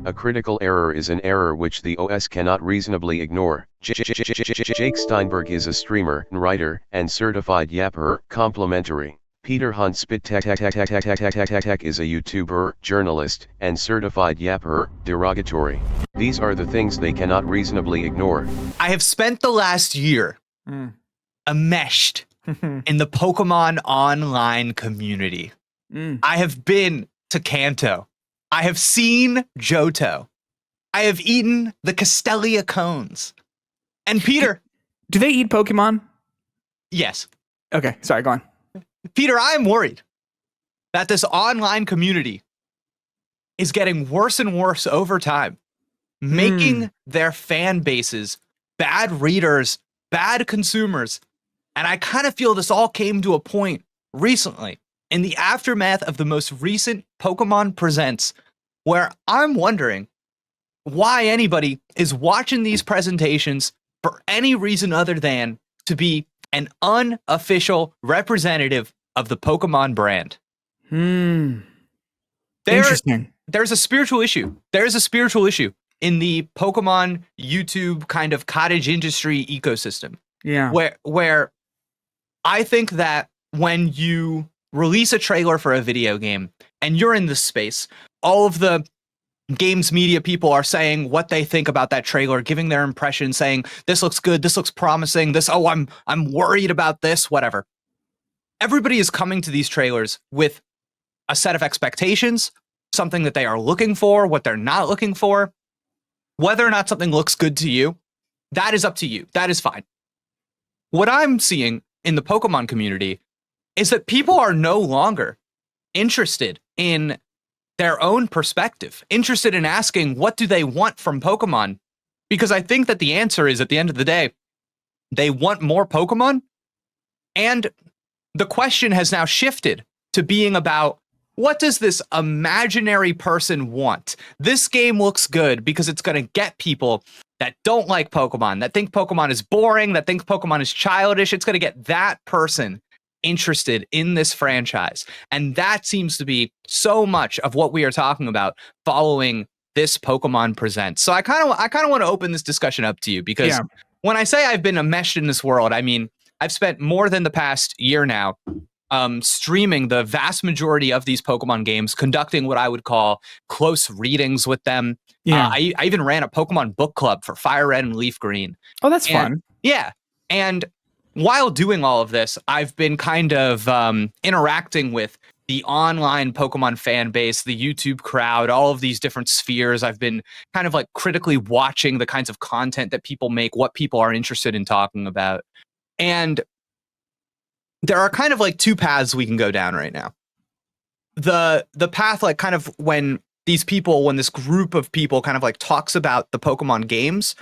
A critical error is an error which the OS cannot reasonably ignore. Jake Steinberg is a streamer, writer, and certified yapper. Complimentary. Peter Hunt Szpytek is a YouTuber, journalist, and certified yapper. Derogatory. These are the things they cannot reasonably ignore. I have spent the last year enmeshed in the Pokemon online community. I have been to Kanto. I have seen Johto. I have eaten the Castelia cones. And Peter. Do they eat Pokemon? Yes. Okay, sorry, go on. Peter, I am worried that this online community is getting worse and worse over time, making their fan bases bad readers, bad consumers. And I kind of feel this all came to a point recently in the aftermath of the most recent Pokemon Presents, where I'm wondering why anybody is watching these presentations for any reason other than to be an unofficial representative of the Pokemon brand. Interesting. There's a spiritual issue. There's a spiritual issue in the Pokemon YouTube kind of cottage industry ecosystem. Yeah. Where I think that when you release a trailer for a video game and you're in this space, all of the games media people are saying what they think about that trailer, giving their impression, saying this looks good, this looks promising, this, oh, I'm worried about this, whatever. Everybody is coming to these trailers with a set of expectations, something that they are looking for, what they're not looking for. Whether or not something looks good to you, that is up to you. That is fine. What I'm seeing in the Pokemon community is that people are no longer interested in their own perspective, interested in asking what do they want from Pokemon? Because I think that the answer is, at the end of the day, they want more Pokemon. And the question has now shifted to being about, what does this imaginary person want? This game looks good because it's going to get people that don't like Pokemon, that think Pokemon is boring, that think Pokemon is childish. It's going to get that person interested in this franchise. And that seems to be so much of what we are talking about following this Pokemon Presents. So I kind of want to open this discussion up to you, because when I say I've been enmeshed in this world, I mean, I've spent more than the past year now streaming the vast majority of these Pokemon games, conducting what I would call close readings with them. I even ran a Pokemon book club for Fire Red and Leaf Green. Oh, that's fun. Yeah. And while doing all of this, I've been kind of interacting with the online Pokemon fan base, the YouTube crowd, all of these different spheres. I've been kind of like critically watching the kinds of content that people make, what people are interested in talking about. And there are kind of like two paths we can go down right now. The path, like kind of when this group of people kind of like talks about the Pokemon games,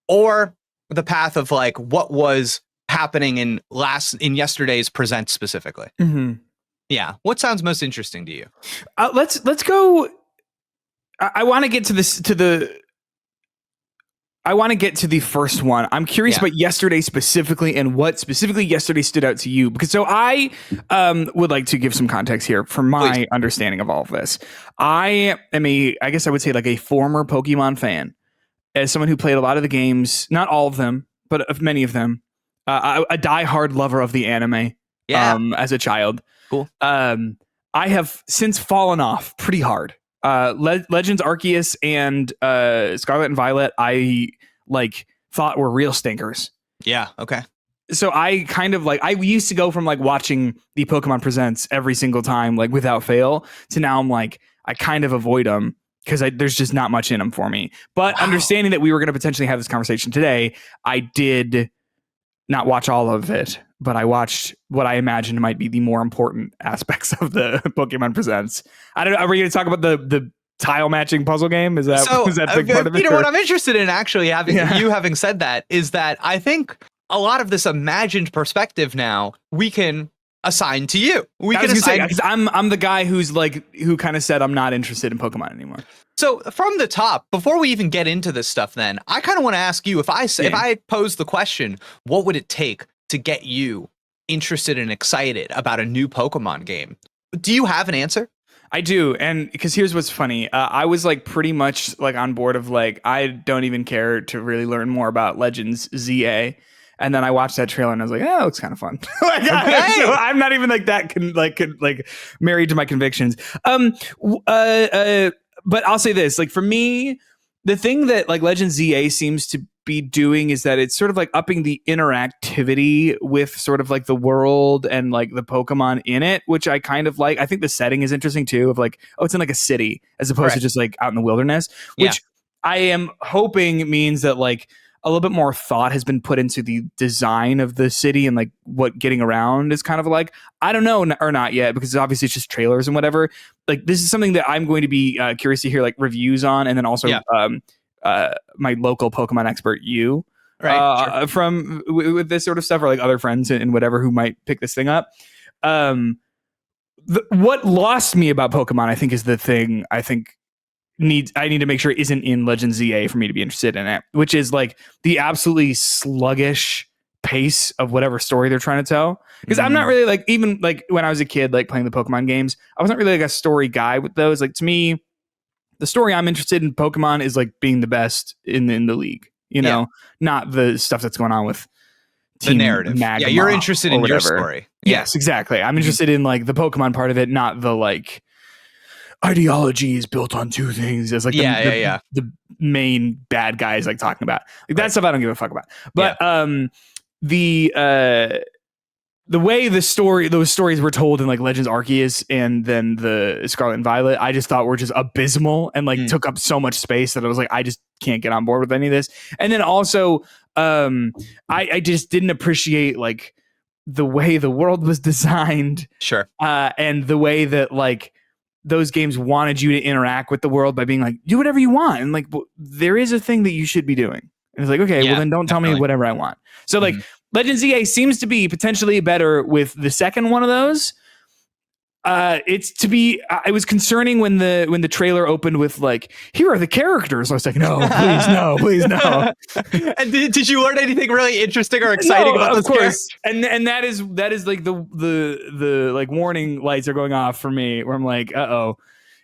or the path of like what was happening in yesterday's Present specifically. Yeah. What sounds most interesting to you? Let's go. I want to get to this, I want to get to the first one. I'm curious about yesterday specifically, and what specifically yesterday stood out to you. Because so I would like to give some context here from my understanding of all of this. I am I guess I would say like a former Pokemon fan, as someone who played a lot of the games, not all of them, but of many of them. A diehard lover of the anime as a child. Cool. I have since fallen off pretty hard. Legends Arceus and Scarlet and Violet, I thought were real stinkers. Yeah. Okay. So I kind of I used to go from watching the Pokemon Presents every single time, without fail, to now I'm I kind of avoid them because there's just not much in them for me. But understanding that we were going to potentially have this conversation today, I did not watch all of it, but I watched what I imagined might be the more important aspects of the Pokemon Presents. I don't know. Are we going to talk about the tile matching puzzle game? Is that a big part of it? Peter, what I'm interested in actually having said that is that I think a lot of this imagined perspective now we can assign to you. Because I'm the guy who kind of said I'm not interested in Pokemon anymore. So from the top, before we even get into this stuff, then I kind of want to ask you, if I pose the question, what would it take to get you interested and excited about a new Pokemon game? Do you have an answer? I do, and because here's what's funny. I was like pretty much like on board of like I don't even care to really learn more about Legends ZA, and then I watched that trailer and I was like, oh, it looks kind of fun. Like, so I'm not even like that married to my convictions. But I'll say this: like for me, the thing that like Legends ZA seems to be doing is that it's sort of like upping the interactivity with sort of like the world and like the Pokemon in it, which I kind of like. I think the setting is interesting too, of like, oh, it's in like a city as opposed to just like out in the wilderness, which I am hoping means that like a little bit more thought has been put into the design of the city and like what getting around is kind of like. I don't know, or not yet, because obviously it's just trailers and whatever. Like this is something that I'm going to be curious to hear like reviews on, and then also my local Pokemon expert, from with this sort of stuff, or like other friends and whatever who might pick this thing up. What lost me about Pokemon, I think, is the thing I think I need to make sure isn't in Legends ZA for me to be interested in it, which is like the absolutely sluggish pace of whatever story they're trying to tell. Because I'm not really like, even like when I was a kid, like playing the Pokemon games, I wasn't really like a story guy with those. Like to me, the story I'm interested in Pokemon is like being the best in the league, not the stuff that's going on with the narrative. Magma, you're interested in your story. Yes, exactly. I'm interested in like the Pokemon part of it, not the like ideology is built on two things as like the main bad guys like talking about. Like that stuff I don't give a fuck about. But the way those stories were told in like Legends Arceus and then the Scarlet and Violet, I just thought were just abysmal and like took up so much space that I was like, I just can't get on board with any of this. And then also, I just didn't appreciate like the way the world was designed. Sure. And the way that like those games wanted you to interact with the world by being like, do whatever you want. And like, there is a thing that you should be doing. And it's like, okay, well then don't tell me whatever I want. So like Legends ZA seems to be potentially better with the second one of those. It was concerning when the trailer opened with like, here are the characters. I was like, no, please no. And did you learn anything really interesting or exciting about this? Of course. And that is like the like warning lights are going off for me, where I'm like, uh-oh.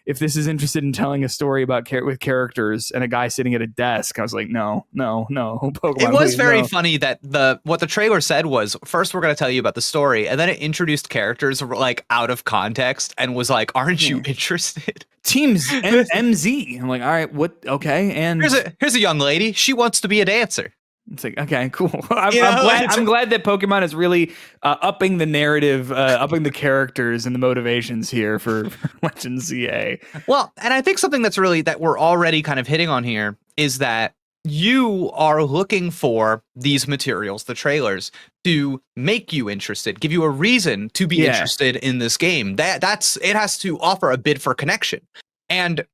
If this is interested in telling a story about with characters and a guy sitting at a desk, I was like, no, Pokemon. It was very funny that what the trailer said was, first we're going to tell you about the story, and then it introduced characters like out of context and was like, aren't you interested? Teams MZ. I'm like, all right, what? Okay, and here's a young lady. She wants to be a dancer. It's like, okay, cool. I'm glad that Pokemon is really upping the narrative, upping the characters and the motivations here for Legends ZA. Well, and I think something that's really that we're already kind of hitting on here is that you are looking for these materials, the trailers, to make you interested, give you a reason to be interested in this game. It has to offer a bid for connection. And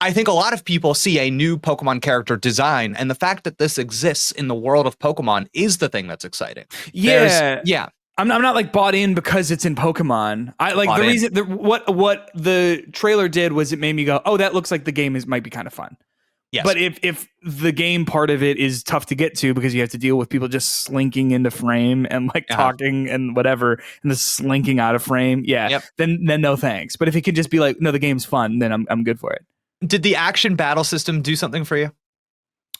I think a lot of people see a new Pokemon character design, and the fact that this exists in the world of Pokemon is the thing that's exciting. I'm not like bought in because it's in Pokemon. I like bought the reason what the trailer did was it made me go, oh, that looks like the game might be kind of fun. Yes. But if the game part of it is tough to get to because you have to deal with people just slinking into frame and like talking and whatever and the slinking out of frame, then no thanks. But if it could just be like, no, the game's fun, then I'm good for it. Did the action battle system do something for you?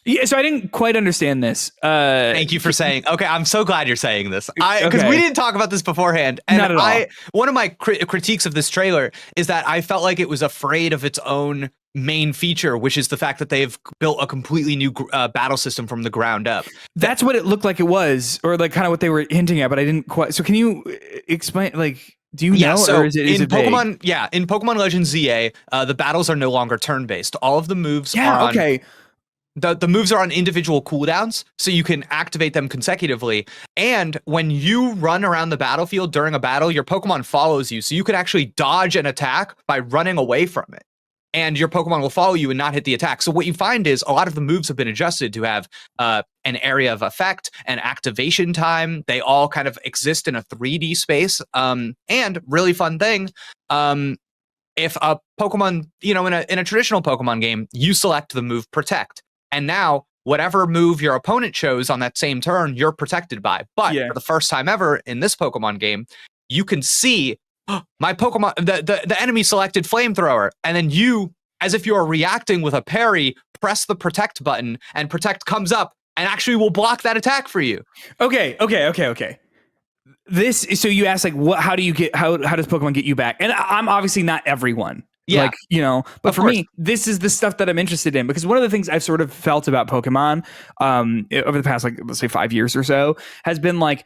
Yeah, so I didn't quite understand this. Thank you for saying. Okay, I'm so glad you're saying this. Because we didn't talk about this beforehand. And not at all. One of my critiques of this trailer is that I felt like it was afraid of its own main feature, which is the fact that they've built a completely new battle system from the ground up. That's what it looked like it was, or like kind of what they were hinting at, but I didn't quite. So can you explain, like, do you know, so or is it Pokemon? Vague? In Pokemon Legends ZA, the battles are no longer turn-based. All of the moves are on, the moves are on individual cooldowns, so you can activate them consecutively. And when you run around the battlefield during a battle, your Pokemon follows you, so you can actually dodge an attack by running away from it. And your Pokemon will follow you and not hit the attack. So what you find is a lot of the moves have been adjusted to have an area of effect and activation time. They all kind of exist in a 3D space. And really fun thing, if a Pokemon, in a traditional Pokemon game, you select the move Protect. And now whatever move your opponent chose on that same turn, you're protected by. But for the first time ever in this Pokemon game, you can see my Pokemon, the enemy selected flamethrower, and then you, as if you're reacting with a parry, press the protect button, and protect comes up and actually will block that attack for you. Okay. So you asked like, what? How does Pokemon get you back? And I'm obviously not everyone. Yeah. Like, but Of for course. me, this is the stuff that I'm interested in, because one of the things I've sort of felt about Pokemon over the past, like, let's say 5 years or so, has been like,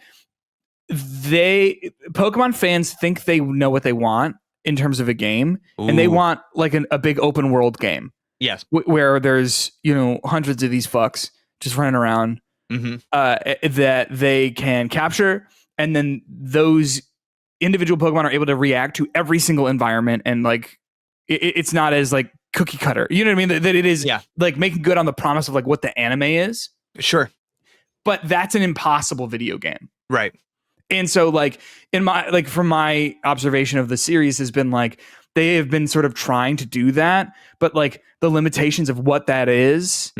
Pokemon fans think they know what they want in terms of a game, and they Ooh. want like a big open world game. Yes. Where there's, hundreds of these fucks just running around that they can capture, and then those individual Pokemon are able to react to every single environment, and like it's not as like cookie cutter. You know what I mean? That it is like making good on the promise of like what the anime is. Sure. But that's an impossible video game. Right. And so like from my observation of the series has been like, they have been sort of trying to do that, but like the limitations of what that is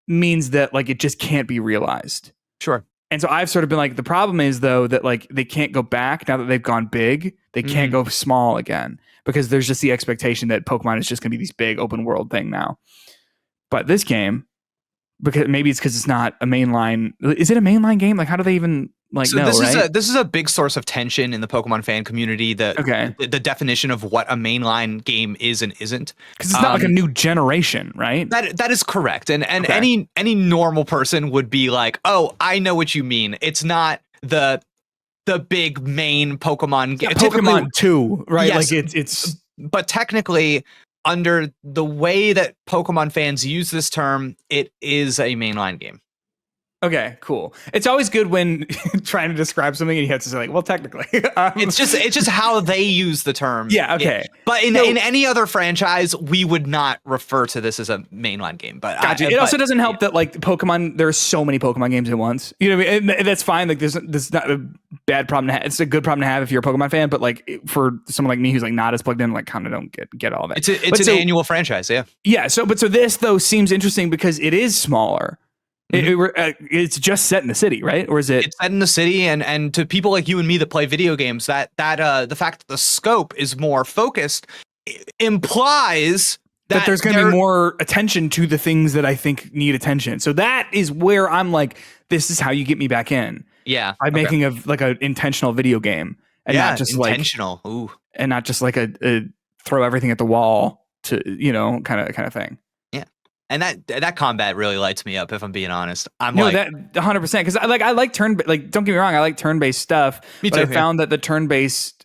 means that like it just can't be realized. Sure. And so I've sort of been like, the problem is though that like they can't go back now that they've gone big. They can't go small again, because there's just the expectation that Pokemon is just going to be this big open world thing now. But this game, because it's not a mainline. Is it a mainline game? Like, how do they even like know? This is a big source of tension in the Pokemon fan community. The definition of what a mainline game is and isn't, because it's not like a new generation, right? That is correct. And any normal person would be like, oh, I know what you mean. It's not the big main Pokemon game. Pokemon 2, right? Yes, like it's but technically, under the way that Pokemon fans use this term, it is a mainline game. Okay, cool. It's always good when trying to describe something and you have to say like, well, technically. It's just how they use the term. Yeah, okay. But in any other franchise, we would not refer to this as a mainline game. But gotcha. It also doesn't help that like Pokemon, there are so many Pokemon games at once. You know what I mean? And that's fine. Like there's not a bad problem to have. It's a good problem to have if you're a Pokemon fan. But like for someone like me who's like not as plugged in, like kind of don't get all that. It's an annual franchise. Yeah. Yeah. So this though seems interesting because it is smaller. It's just set in the city, right? Or is it? It's set in the city, and to people like you and me that play video games, that the fact that the scope is more focused implies that there's going to be more attention to the things that I think need attention. So that is where I'm like, this is how you get me back in. Yeah, by making an intentional video game, and not just intentional. Ooh, and not just like a throw everything at the wall to kind of thing. And that combat really lights me up, if I'm being honest. That 100%, because I like don't get me wrong, I like turn-based stuff. Me too, but I found that the turn-based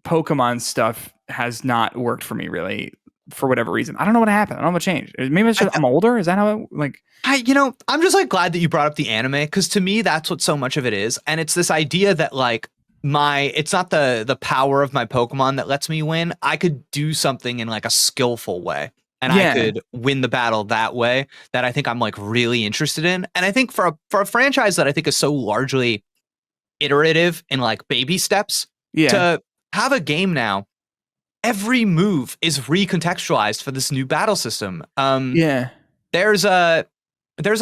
Pokemon stuff has not worked for me really, for whatever reason. I don't know what happened. I don't know what changed. Maybe it's just I'm older. Is that how I'm just like glad that you brought up the anime, because to me that's what so much of it is. And it's this idea that like it's not the power of my Pokemon that lets me win. I could do something in like a skillful way. And I could win the battle that way, that I think I'm like really interested in. And I think for a franchise that I think is so largely iterative in like baby steps, to have a game now, every move is recontextualized for this new battle system. There's a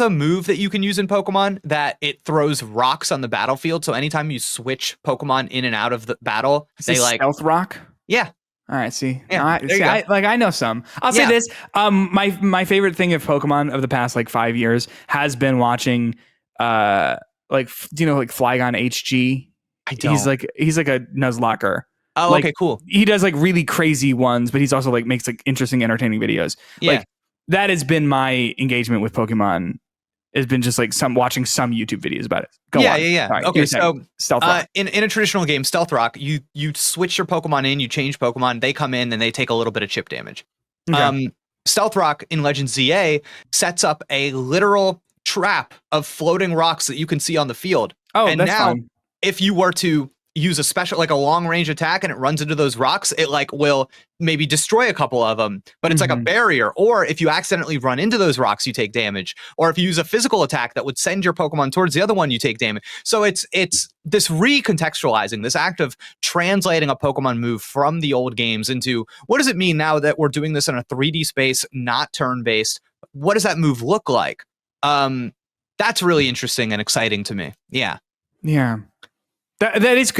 move that you can use in Pokemon that it throws rocks on the battlefield. So anytime you switch Pokemon in and out of the battle, they like stealth rock. Yeah. All right, see, yeah, I know some. I'll say this: my favorite thing of Pokemon of the past like 5 years has been watching, do you know like Flygon HG? I don't. He's like a Nuzlocke. Oh, like, okay, cool. He does like really crazy ones, but he's also like makes like interesting, entertaining videos. Yeah, like that has been my engagement with Pokemon. Has been just like watching some YouTube videos about it. Go on. Yeah. Right, okay, so Stealth Rock. In a traditional game, Stealth Rock, you switch your Pokemon in, you change Pokemon, they come in and they take a little bit of chip damage. Okay. Stealth Rock in Legends ZA sets up a literal trap of floating rocks that you can see on the field. Oh, and that's now, fun. If you were to use a special, like a long range attack, and it runs into those rocks, it like will maybe destroy a couple of them, but it's like a barrier. Or if you accidentally run into those rocks, you take damage. Or if you use a physical attack that would send your Pokemon towards the other one, you take damage. So it's this recontextualizing, this act of translating a Pokemon move from the old games into what does it mean now that we're doing this in a 3D space, not turn-based? What does that move look like? That's really interesting and exciting to me. Yeah. Yeah. That is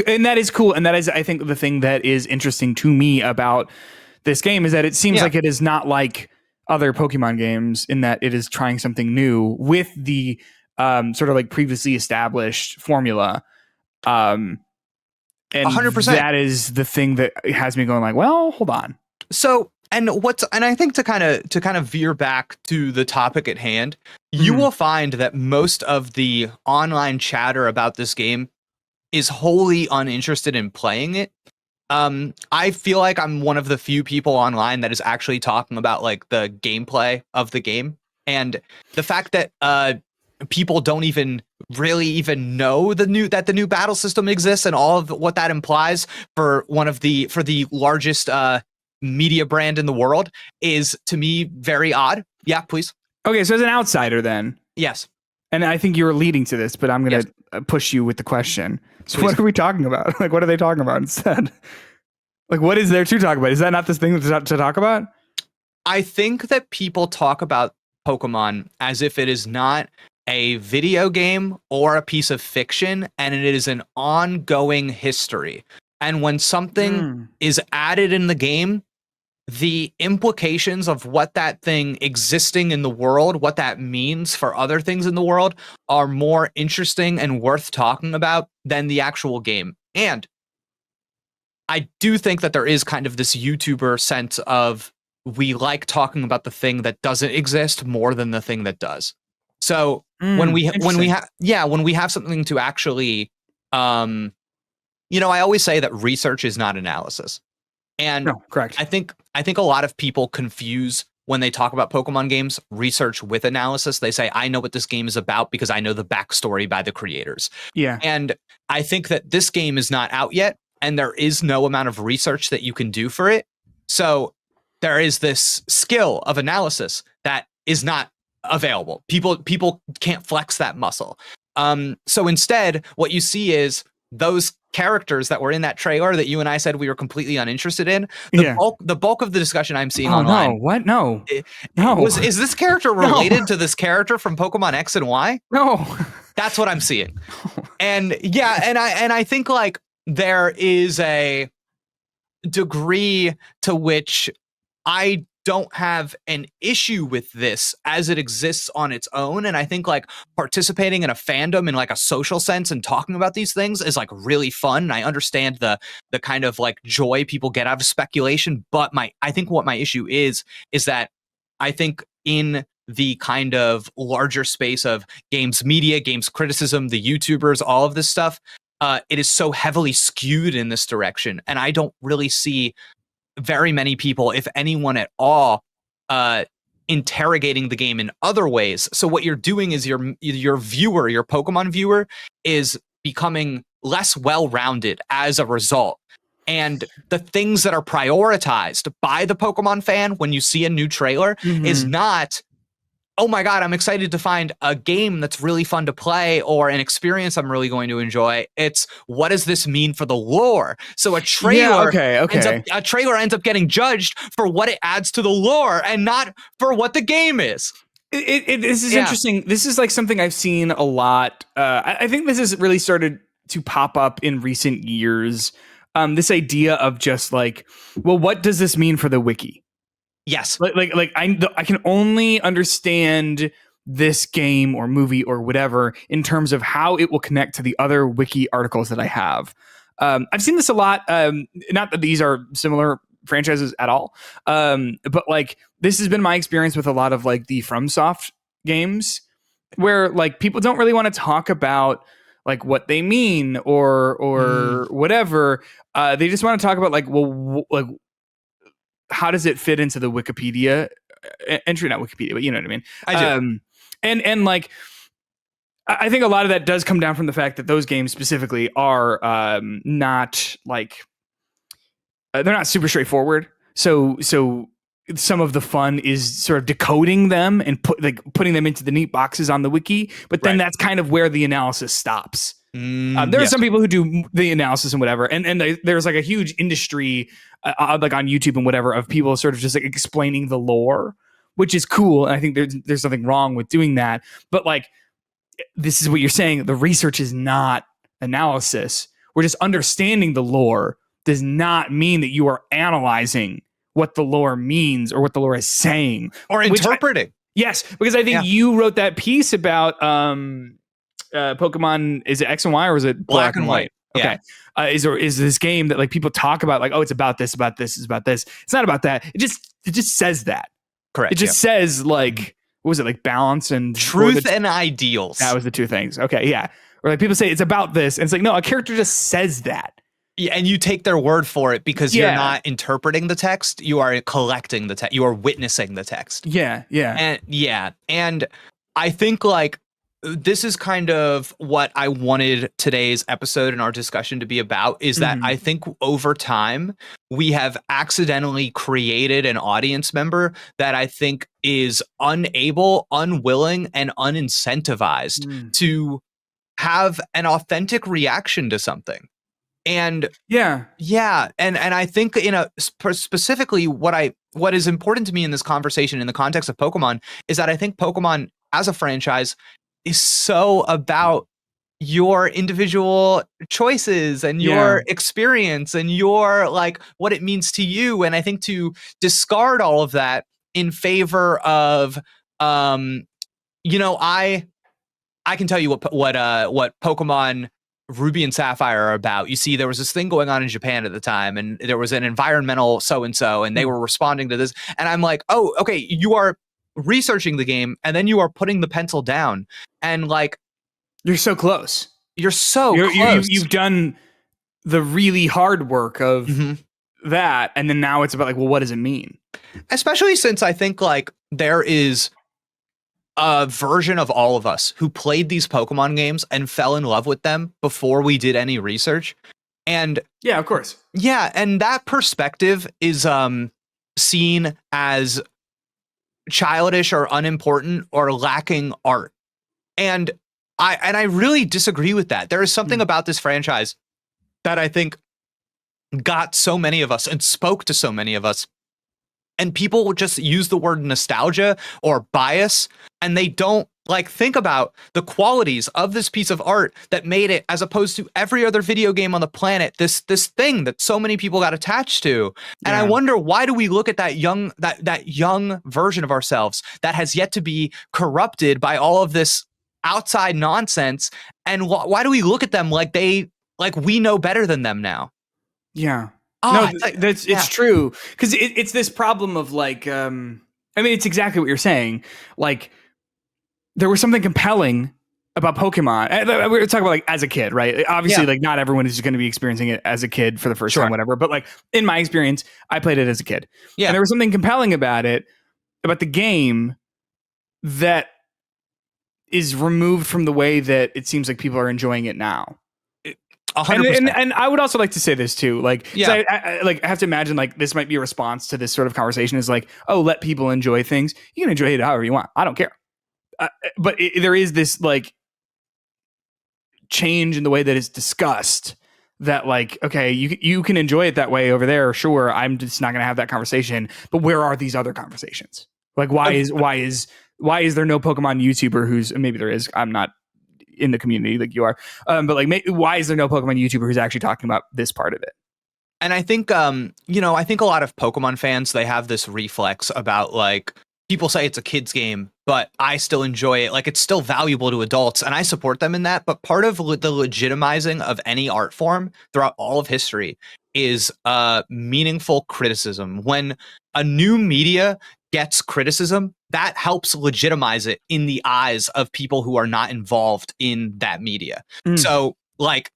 cool, and that is, I think, the thing that is interesting to me about this game is that it seems like it is not like other Pokemon games in that it is trying something new with the sort of like previously established formula. And 100%. that is the thing that has me going like, well, hold on. So, and I think to kind of veer back to the topic at hand, you will find that most of the online chatter about this game is wholly uninterested in playing it. I feel like I'm one of the few people online that is actually talking about like the gameplay of the game, and the fact that people don't even know the new battle system exists and all of what that implies for the largest media brand in the world is, to me, very odd. Yeah, please. Okay, so as an outsider then. Yes. And I think you were leading to this, but I'm going to push you with the question. So what are we talking about? Like, what are they talking about instead? Like, what is there to talk about? Is that not this thing to talk about? I think that people talk about Pokemon as if it is not a video game or a piece of fiction, and it is an ongoing history. And when something is added in the game, the implications of what that thing existing in the world, what that means for other things in the world, are more interesting and worth talking about than the actual game. And I do think that there is kind of this YouTuber sense of we like talking about the thing that doesn't exist more than the thing that does. So when we have something to actually, I always say that research is not analysis. And no, correct. I think a lot of people confuse when they talk about Pokemon games, research with analysis. They say, I know what this game is about because I know the backstory by the creators. Yeah. And I think that this game is not out yet, and there is no amount of research that you can do for it. So there is this skill of analysis that is not available. People can't flex that muscle. So instead, what you see is those characters that were in that trailer that you and I said we were completely uninterested in. The bulk of the discussion I'm seeing online. No, what? No. Is this character related to this character from Pokemon X and Y? No. That's what I'm seeing. And I think like there is a degree to which I don't have an issue with this as it exists on its own. And I think like participating in a fandom in like a social sense and talking about these things is like really fun. And I understand the kind of like joy people get out of speculation. But I think what my issue is that I think in the kind of larger space of games media, games criticism, the YouTubers, all of this stuff, it is so heavily skewed in this direction. And I don't really see very many people, if anyone at all, interrogating the game in other ways. So what you're doing is your viewer, your Pokemon viewer, is becoming less well-rounded as a result. And the things that are prioritized by the Pokemon fan when you see a new trailer is not, oh my God, I'm excited to find a game that's really fun to play or an experience I'm really going to enjoy. It's, what does this mean for the lore? So a trailer, ends up getting judged for what it adds to the lore and not for what the game is. This is interesting. This is like something I've seen a lot. I think this has really started to pop up in recent years. This idea of just like, well, what does this mean for the wiki? Yes. I can only understand this game or movie or whatever in terms of how it will connect to the other wiki articles that I have. I've seen this a lot. Not that these are similar franchises at all. But like this has been my experience with a lot of like the FromSoft games where like people don't really want to talk about like what they mean or whatever. They just want to talk about like, well, like, how does it fit into the Wikipedia entry? Not Wikipedia, but you know what I mean? I do. And like, I think a lot of that does come down from the fact that those games specifically are not like, they're not super straightforward. So some of the fun is sort of decoding them and putting them into the neat boxes on the wiki. But then that's kind of where the analysis stops. There are some people who do the analysis and whatever, and there's like a huge industry like on YouTube and whatever of people sort of just like explaining the lore, which is cool. And I think there's nothing wrong with doing that. But like, this is what you're saying. The research is not analysis, We're just understanding the lore does not mean that you are analyzing what the lore means or what the lore is saying. Or interpreting. Yes, because I think you wrote that piece about Pokemon. Is it X and Y or is it Black and white? Okay. Is this game that like people talk about like, oh, it's about this, it's about this. It's not about that. It just says that. Correct. It just says like, what was it, like balance and truth and ideals. That was the two things. Okay, yeah. Or like people say it's about this, and it's like, no, a character just says that. Yeah, and you take their word for it because you're not interpreting the text. You are collecting the text. You are witnessing the text. Yeah. And I think like this is kind of what I wanted today's episode and our discussion to be about, is that I think over time we have accidentally created an audience member that I think is unable, unwilling, and unincentivized to have an authentic reaction to something. And and I think specifically what is important to me in this conversation in the context of Pokemon is that I think Pokemon as a franchise is so about your individual choices and your experience and your like what it means to you. And I think to discard all of that in favor of I can tell you what Pokemon Ruby and Sapphire are about. You see, there was this thing going on in Japan at the time, and there was an environmental so-and-so, and they were responding to this. And I'm like, oh, okay, you are researching the game, and then you are putting the pencil down. And like, you're so close. You're so close. You've done the really hard work of that, and then now it's about like, well, what does it mean? Especially since I think like there is a version of all of us who played these Pokemon games and fell in love with them before we did any research. And yeah, of course. Yeah. And that perspective is seen as childish or unimportant or lacking art. And I really disagree with that. There is something about this franchise that I think got so many of us and spoke to so many of us. And people would just use the word nostalgia or bias, and they don't like think about the qualities of this piece of art that made it, as opposed to every other video game on the planet, this thing that so many people got attached to. And I wonder, why do we look at that young version of ourselves that has yet to be corrupted by all of this outside nonsense? And why do we look at them like we know better than them now? Yeah. Oh, no, it's true, because it's this problem of like, I mean, it's exactly what you're saying. Like, there was something compelling about Pokemon. We were talking about like as a kid, right? Obviously, like not everyone is going to be experiencing it as a kid for the first time, whatever. But like in my experience, I played it as a kid. Yeah, and there was something compelling about it, about the game, that is removed from the way that it seems like people are enjoying it now. 100%. And I would also like to say this too, like, I have to imagine like this might be a response to this sort of conversation is like, oh, let people enjoy things. You can enjoy it however you want. I don't care. But there is this like change in the way that it's discussed that like, okay, you can enjoy it that way over there. Sure. I'm just not going to have that conversation. But where are these other conversations? Like, why is there no Pokemon YouTuber who's, maybe there is, I'm not in the community like you are, but like, why is there no Pokemon YouTuber who's actually talking about this part of it? And I think I think a lot of Pokemon fans, they have this reflex about like, people say it's a kid's game, but I still enjoy it. Like, it's still valuable to adults, and I support them in that. But part of the legitimizing of any art form throughout all of history is meaningful criticism. When a new media gets criticism, that helps legitimize it in the eyes of people who are not involved in that media. So like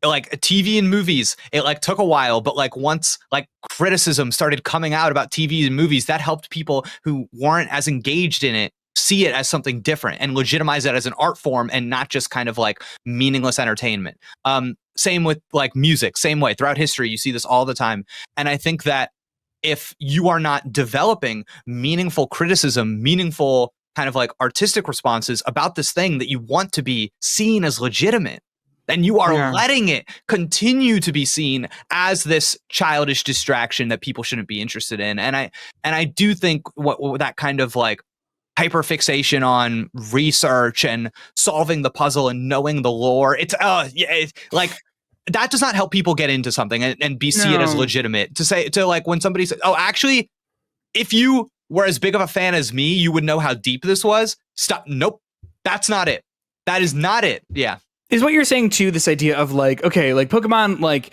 TV and movies, it like took a while, but like once like criticism started coming out about TV and movies, that helped people who weren't as engaged in it see it as something different and legitimize it as an art form and not just kind of like meaningless entertainment. Same with like music, same way throughout history, you see this all the time. And I think that if you are not developing meaningful criticism, meaningful kind of like artistic responses about this thing that you want to be seen as legitimate, then you are letting it continue to be seen as this childish distraction that people shouldn't be interested in. And I do think what that kind of like hyperfixation on research and solving the puzzle and knowing the lore, it's like that does not help people get into something and see it as legitimate. To like when somebody says, oh, actually, if you were as big of a fan as me, you would know how deep this was. Stop. Nope. That's not it. That is not it. Yeah. Is what you're saying too, this idea of like, okay, like Pokemon, like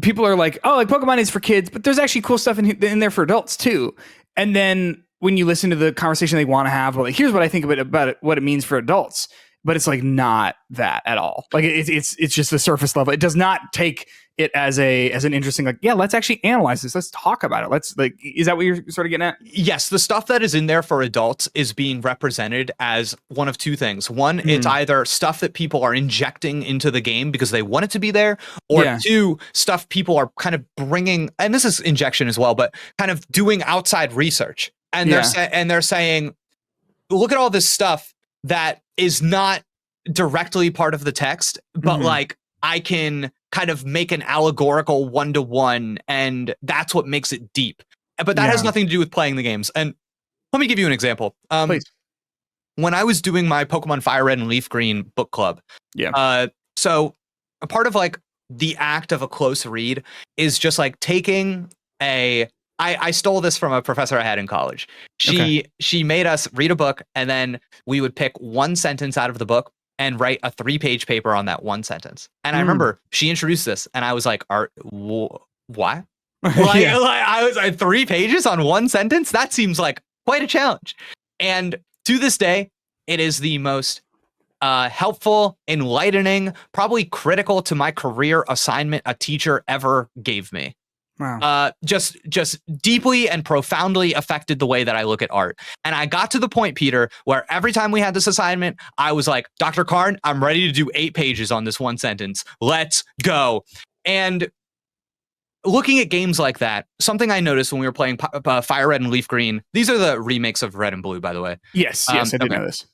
people are like, oh, like Pokemon is for kids, but there's actually cool stuff in there for adults too. And then when you listen to the conversation they want to have, well, like, here's what I think about it, what it means for adults. But it's like not that at all. Like it's just the surface level. It does not take it as an interesting, like, yeah, let's actually analyze this. Let's talk about it. Let's like, is that what you're sort of getting at? Yes, the stuff that is in there for adults is being represented as one of two things. One, it's either stuff that people are injecting into the game because they want it to be there, or two, stuff people are kind of bringing, and this is injection as well, but kind of doing outside research. And they're saying, look at all this stuff that is not directly part of the text, but like I can kind of make an allegorical one-to-one, and that's what makes it deep. But that has nothing to do with playing the games. And let me give you an example. Please. When I was doing my Pokemon Fire Red and Leaf Green book club, so a part of like the act of a close read is just like taking I stole this from a professor I had in college. She made us read a book, and then we would pick one sentence out of the book and write a 3-page paper on that one sentence. And I remember she introduced this, and I was like, what? Like, I was like, 3 pages on one sentence? That seems like quite a challenge. And to this day, it is the most helpful, enlightening, probably critical to my career assignment a teacher ever gave me. Wow. Just deeply and profoundly affected the way that I look at art. And I got to the point, Peter, where every time we had this assignment, I was like, Dr. Karn, I'm ready to do 8 pages on this one sentence. Let's go. And looking at games like that, something I noticed when we were playing Fire Red and Leaf Green, these are the remakes of Red and Blue, by the way. Yes, I did know this.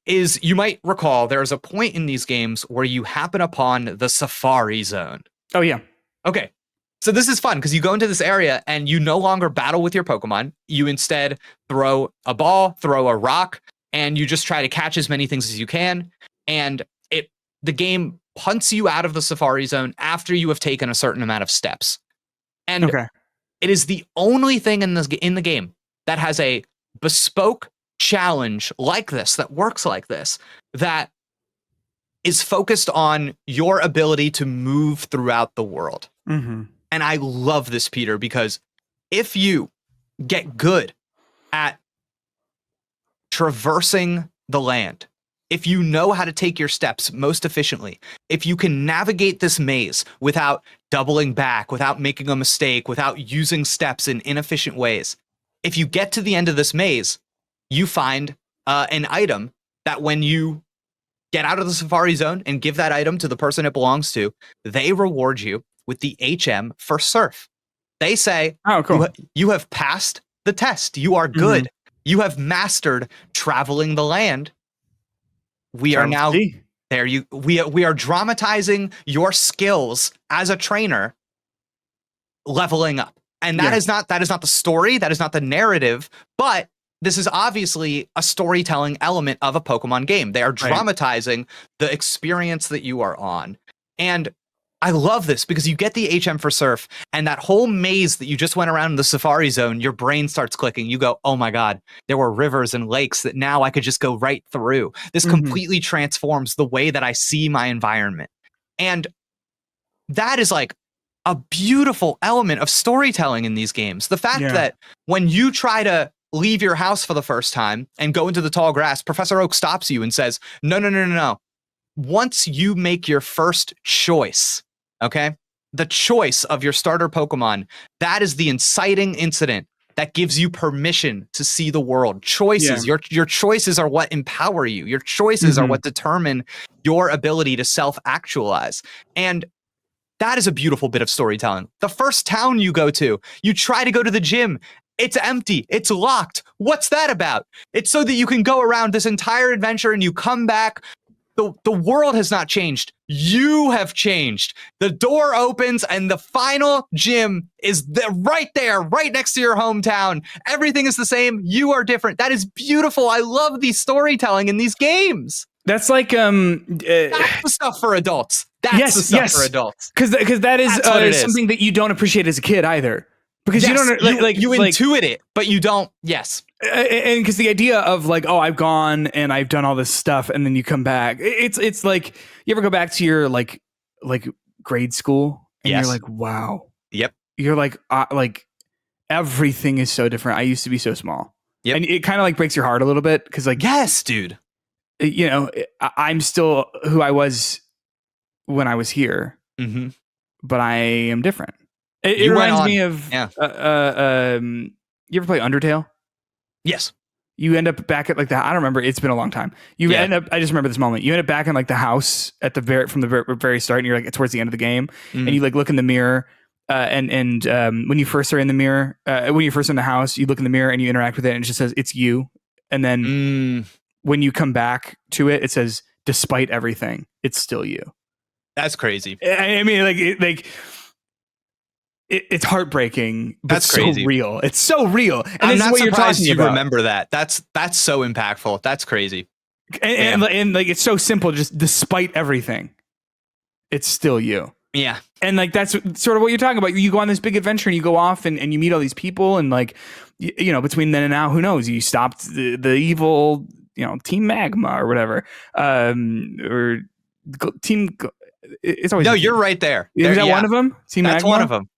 Is you might recall there's a point in these games where you happen upon the Safari Zone. Oh, yeah. Okay. So this is fun because you go into this area and you no longer battle with your Pokemon. You instead throw a ball, throw a rock, and you just try to catch as many things as you can. And the game punts you out of the Safari Zone after you have taken a certain amount of steps. And it is the only thing in the game that has a bespoke challenge like this, that works like this, that is focused on your ability to move throughout the world. And I love this, Peter, because if you get good at traversing the land, if you know how to take your steps most efficiently, if you can navigate this maze without doubling back, without making a mistake, without using steps in inefficient ways, if you get to the end of this maze, you find an item that when you get out of the Safari Zone and give that item to the person it belongs to, they reward you with the HM for Surf. They say, oh, cool. You have passed the test. You are good. You have mastered traveling the land. We are now there. We are dramatizing your skills as a trainer, leveling up. And that is not the story. That is not the narrative, but this is obviously a storytelling element of a Pokemon game. They are dramatizing the experience that you are on. And I love this because you get the HM for Surf, and that whole maze that you just went around in the Safari Zone, your brain starts clicking. You go, oh my God, there were rivers and lakes that now I could just go right through. This completely transforms the way that I see my environment. And that is like a beautiful element of storytelling in these games. The fact that when you try to leave your house for the first time and go into the tall grass, Professor Oak stops you and says, no. Once you make your first choice, okay, the choice of your starter Pokemon, that is the inciting incident that gives you permission to see the world. Choices, your choices are what empower you. Your choices are what determine your ability to self-actualize. And that is a beautiful bit of storytelling. The first town you go to, you try to go to the gym. It's empty. It's locked. What's that about? It's so that you can go around this entire adventure and you come back. The world has not changed. You have changed. The door opens and the final gym is right there, right next to your hometown. Everything is the same. You are different. That is beautiful. I love the storytelling in these games. That's like That's the stuff for adults. That's the stuff for adults. Because that is That's something that you don't appreciate as a kid either. Because yes, you don't you intuit it, but you don't. Yes, and because the idea of like, oh, I've gone and I've done all this stuff, and then you come back. It's like you ever go back to your like grade school, and yes. you're like, wow. Yep. You're like everything is so different. I used to be so small. Yep. And it kind of like breaks your heart a little bit because like, yes, dude. You know, I'm still who I was when I was here, but I am different. It reminds me of, you ever play Undertale? Yes. You end up back at like I don't remember. It's been a long time. End up. I just remember this moment. You end up back in like the house at the from the very start, and you're like towards the end of the game, and you like look in the mirror, and when you first are in the mirror, when you're first in the house, you look in the mirror and you interact with it, and it just says it's you, and then when you come back to it, it says despite everything, it's still you. That's crazy. I mean, it's heartbreaking, but that's crazy. So real. It's so real. And I'm not what you're surprised talking you about. Remember that. That's so impactful. That's crazy. And like it's so simple. Just despite everything, it's still you. Yeah. And like that's sort of what you're talking about. You go on this big adventure and you go off and you meet all these people and like you know between then and now, who knows? You stopped the evil Team Magma or whatever, or Team. It's always no. You're right there. Is that one of them? Team That's Magma? one of them.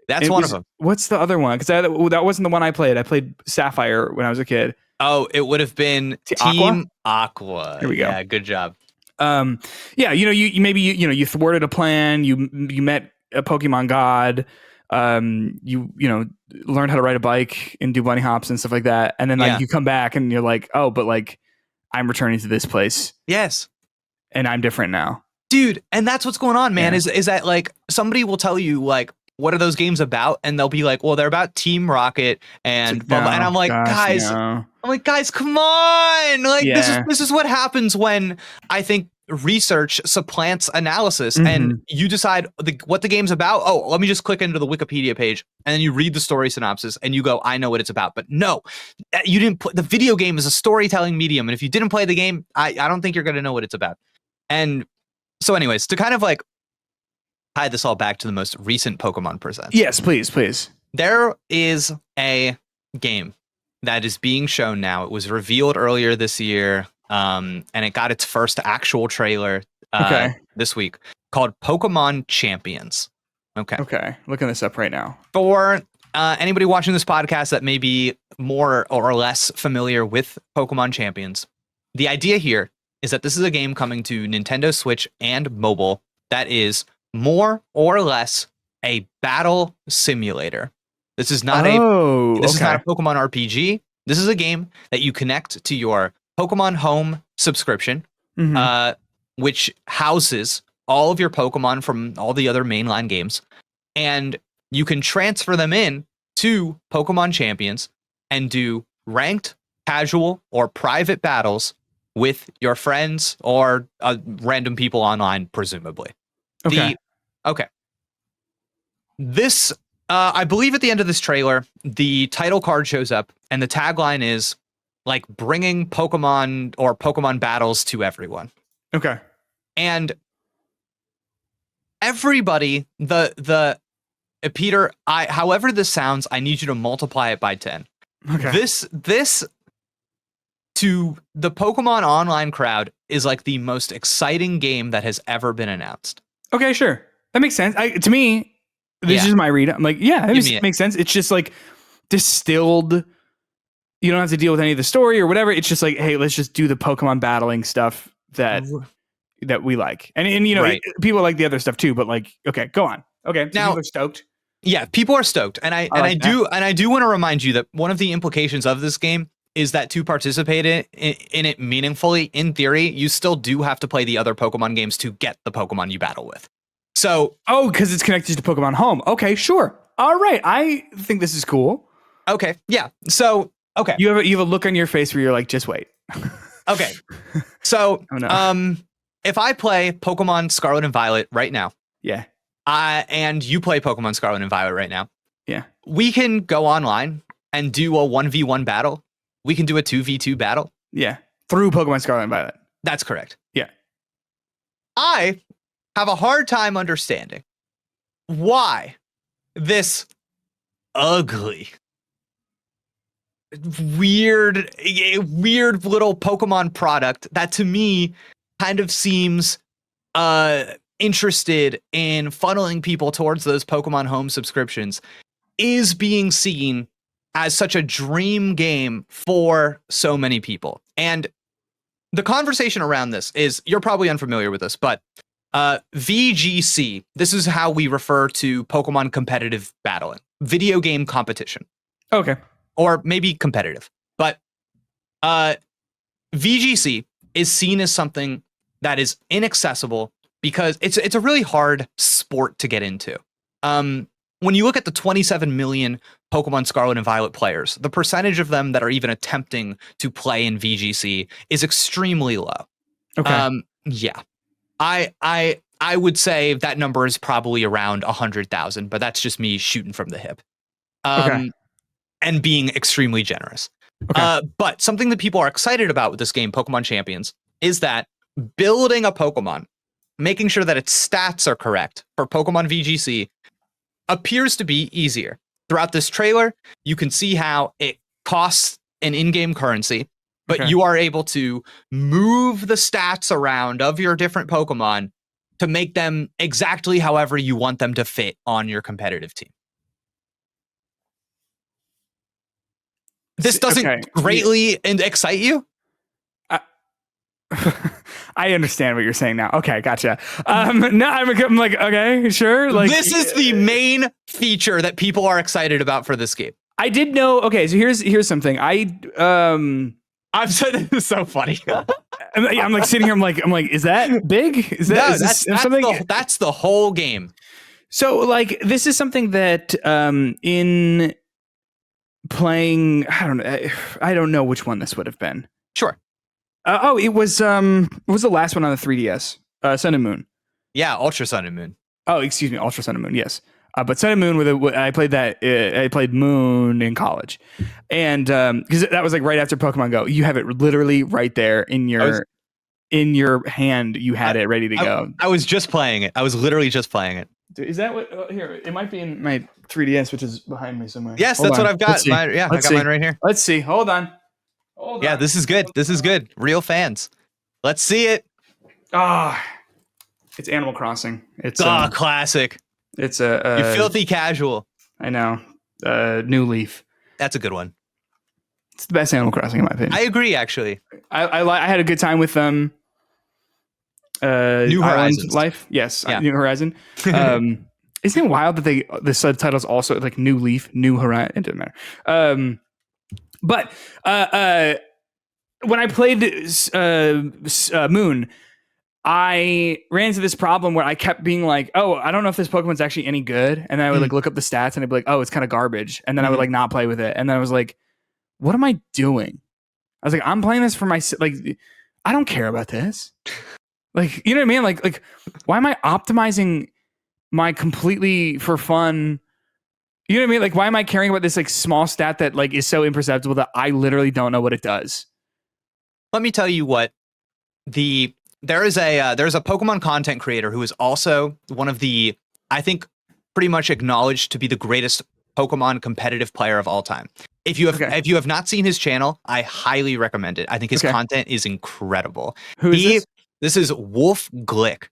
That's one of them. What's the other one? Because that wasn't the one I played. I played Sapphire when I was a kid. Oh, it would have been Team Aqua. Here we go. Yeah, good job. Yeah, you thwarted a plan. You met a Pokemon god. You learned how to ride a bike and do bunny hops and stuff like that. And then you come back and you're like, oh, but like I'm returning to this place. Yes. And I'm different now. Dude, and that's what's going on, man, is that like somebody will tell you like, what are those games about? And they'll be like, well, they're about Team Rocket and blah, blah. And I'm like, guys, come on. Like this is what happens when I think research supplants analysis and you decide what the game's about. Oh, let me just click into the Wikipedia page and then you read the story synopsis and you go, I know what it's about. But no, you didn't the video game is a storytelling medium. And if you didn't play the game, I don't think you're going to know what it's about. And so anyways, to kind of like tie this all back to the most recent Pokemon Presents. Yes, please. There is a game that is being shown now. It was revealed earlier this year, and it got its first actual trailer this week called Pokémon Champions. Okay. Looking this up right now. For anybody watching this podcast that may be more or less familiar with Pokémon Champions, the idea here is that this is a game coming to Nintendo Switch and mobile that is more or less a battle simulator. This is not is not a Pokemon RPG. This is a game that you connect to your Pokemon Home subscription, which houses all of your Pokemon from all the other mainline games, and you can transfer them in to Pokemon Champions and do ranked, casual, or private battles with your friends or random people online, presumably. This, I believe at the end of this trailer, the title card shows up and the tagline is like bringing Pokemon or Pokemon battles to everyone. Okay. And everybody, Peter, however this sounds, I need you to multiply it by 10. Okay. This to the Pokemon online crowd is like the most exciting game that has ever been announced. Okay, sure. That makes sense. To me, this is my read. I'm like, it makes sense. It's just like distilled. You don't have to deal with any of the story or whatever. It's just like, hey, let's just do the Pokemon battling stuff that we like. And people like the other stuff too, but like, okay, go on. Okay. So now people are stoked. Yeah, people are stoked. And I do want to remind you that one of the implications of this game is that to participate in it meaningfully, in theory, you still do have to play the other Pokemon games to get the Pokemon you battle with. So, because it's connected to Pokemon Home. Okay, sure. All right. I think this is cool. Okay. Yeah. So, okay. You have a look on your face where you're like, just wait. Okay. So, if I play Pokemon Scarlet and Violet right now, and you play Pokemon Scarlet and Violet right now, we can go online and do a 1v1 battle. We can do a 2v2 battle. Yeah. Through Pokemon Scarlet and Violet. That's correct. Yeah. I have a hard time understanding why this ugly, weird little Pokemon product that to me kind of seems interested in funneling people towards those Pokemon Home subscriptions is being seen as such a dream game for so many people. And the conversation around this is, you're probably unfamiliar with this, but VGC, this is how we refer to Pokemon competitive battling, video game competition. Okay. Or maybe competitive. But VGC is seen as something that is inaccessible because it's a really hard sport to get into. When you look at the 27 million Pokemon Scarlet and Violet players, the percentage of them that are even attempting to play in VGC is extremely low. Okay. Yeah. I would say that number is probably around 100,000, but that's just me shooting from the hip. Okay. And being extremely generous. Okay. But something that people are excited about with this game, Pokemon Champions, is that building a Pokemon, making sure that its stats are correct for Pokemon VGC appears to be easier. Throughout this trailer, you can see how it costs an in-game currency, but Okay. you are able to move the stats around of your different Pokemon to make them exactly however you want them to fit on your competitive team. This doesn't Okay. greatly excite you? I understand what you're saying now. Okay, gotcha. No, I'm like, okay, sure. Like, this is the main feature that people are excited about for this game. I did know. Okay, so here's something. I'm so this is so funny. I'm like sitting here. I'm like, is that big? Is that No, is this that's something? that's the whole game. So like, this is something that in playing, I don't know which one this would have been. Sure. It was what was the last one on the 3DS? Sun and Moon. Yeah, Ultra Sun and Moon. Oh, excuse me, Ultra Sun and Moon. Yes, but Sun and Moon I played that. I played Moon in college, and because that was like right after Pokemon Go. You have it literally right there in your hand. You had it ready to go. I was just playing it. I was literally just playing it. Is that what? Here, it might be in my 3DS, which is behind me somewhere. Yes, that's what I've got. I got mine right here. Let's see. Hold on. Yeah, this is good. This is good. Real fans. Let's see it. It's Animal Crossing. It's classic. It's You filthy casual. I know. New Leaf. That's a good one. It's the best Animal Crossing in my opinion. I agree, actually. I had a good time with New Island Horizons. Life. Yes, Yeah. New Horizon. Isn't it wild that the subtitles also like New Leaf, New Horizon? It doesn't matter. But when I played Moon, I ran into this problem where I kept being like, "Oh, I don't know if this Pokemon's actually any good," and then I would like look up the stats and I'd be like, "Oh, it's kind of garbage," and then I would like not play with it, and then I was like, "What am I doing?" I was like, "I'm playing this for my like, I don't care about this." Like, you know what I mean? Like, why am I optimizing my completely for fun? You know what I mean? Like, why am I caring about this like small stat that like is so imperceptible that I literally don't know what it does? Let me tell you what there's a Pokemon content creator who is also one of the, I think, pretty much acknowledged to be the greatest Pokemon competitive player of all time. If you have not seen his channel, I highly recommend it. I think his content is incredible. Who is this? This is Wolf Glick.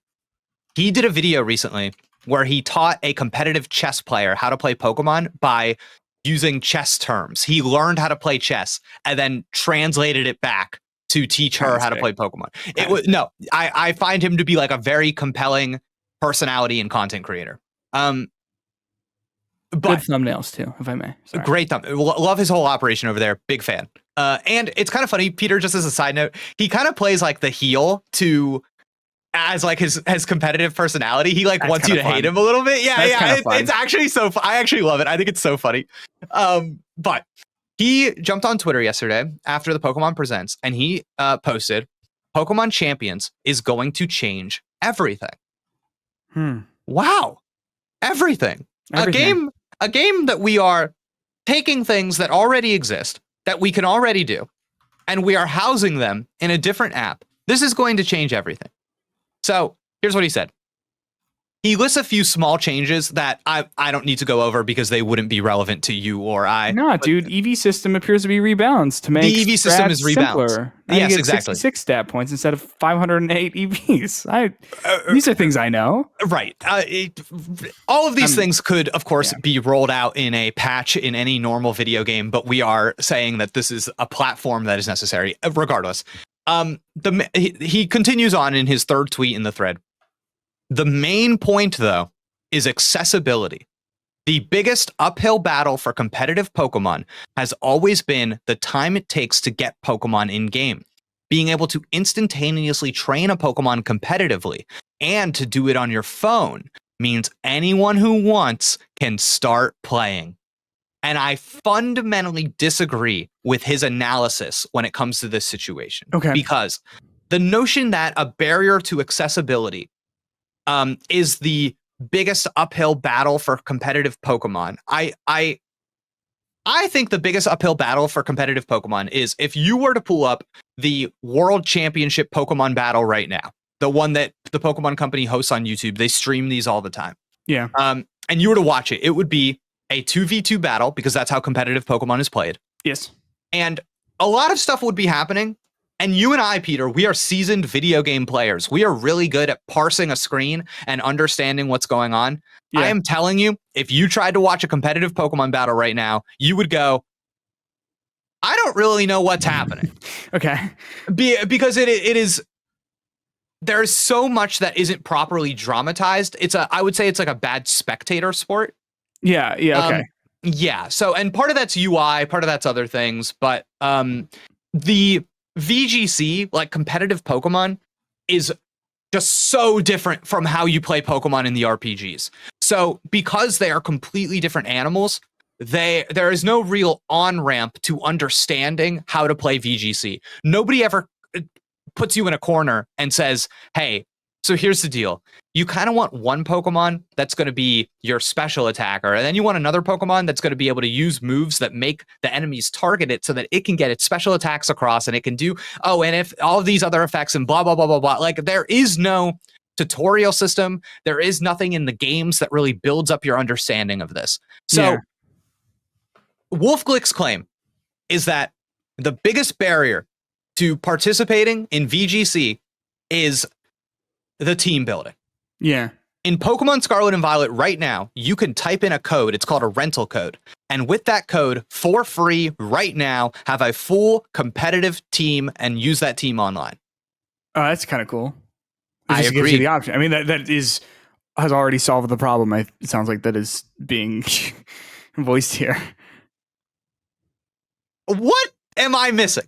He did a video recently where he taught a competitive chess player how to play Pokemon by using chess terms. He learned how to play chess and then translated it back to teach her how to play Pokemon. I find him to be like a very compelling personality and content creator. But good thumbnails too, if I may. Sorry. Great love his whole operation over there. Big fan. And it's kind of funny, Peter, just as a side note, he kind of plays like the heel as like his competitive personality. He like wants you to hate him a little bit. Yeah, it's actually so I actually love it. I think it's so funny. But he jumped on Twitter yesterday after the Pokemon Presents, and he posted, Pokemon Champions is going to change everything. Wow. Everything. A game that we are taking things that already exist, that we can already do, and we are housing them in a different app This is going to change everything. So here's what he said. He lists a few small changes that I don't need to go over because they wouldn't be relevant to you or I. No, dude, EV system appears to be rebalanced to make the EV system is rebalanced. Simpler. Now Yes, you get exactly. 66 stat points instead of 508 EVs. These are things I know. Right. All of these things could, of course, be rolled out in a patch in any normal video game, but we are saying that this is a platform that is necessary, regardless. He continues on in his third tweet in the thread. The main point, though, is accessibility. The biggest uphill battle for competitive Pokemon has always been the time it takes to get Pokemon in-game. Being able to instantaneously train a Pokemon competitively and to do it on your phone means anyone who wants can start playing. And I fundamentally disagree with his analysis when it comes to this situation. Okay. Because the notion that a barrier to accessibility is the biggest uphill battle for competitive Pokemon. I think the biggest uphill battle for competitive Pokemon is if you were to pull up the World Championship Pokemon battle right now, the one that the Pokemon Company hosts on YouTube. They stream these all the time. Yeah. And you were to watch it, it would be a 2v2 battle because that's how competitive Pokemon is played. Yes. And a lot of stuff would be happening. And you and I, Peter, we are seasoned video game players. We are really good at parsing a screen and understanding what's going on. Yeah. I am telling you, if you tried to watch a competitive Pokemon battle right now, you would go, I don't really know what's happening. Okay. Because it is, there's so much that isn't properly dramatized. I would say it's like a bad spectator sport. Yeah. Okay. Yeah. So, and part of that's UI, part of that's other things, but the VGC, like competitive Pokemon, is just so different from how you play Pokemon in the RPGs. So because they are completely different animals, there is no real on-ramp to understanding how to play VGC. Nobody ever puts you in a corner and says, hey, so here's the deal. You kind of want one Pokemon that's going to be your special attacker, and then you want another Pokemon that's going to be able to use moves that make the enemies target it so that it can get its special attacks across, and it can do, and if all of these other effects and blah, blah, blah, blah, blah. Like, there is no tutorial system. There is nothing in the games that really builds up your understanding of this. So Wolfglick's claim is that the biggest barrier to participating in VGC is the team building. Yeah. In Pokemon Scarlet and Violet right now, you can type in a code. It's called a rental code. And with that code, for free right now, have a full competitive team and use that team online. Oh, that's kind of cool. I agree. Gives you the option. I mean, that has already solved the problem. It sounds like that is being voiced here. What am I missing?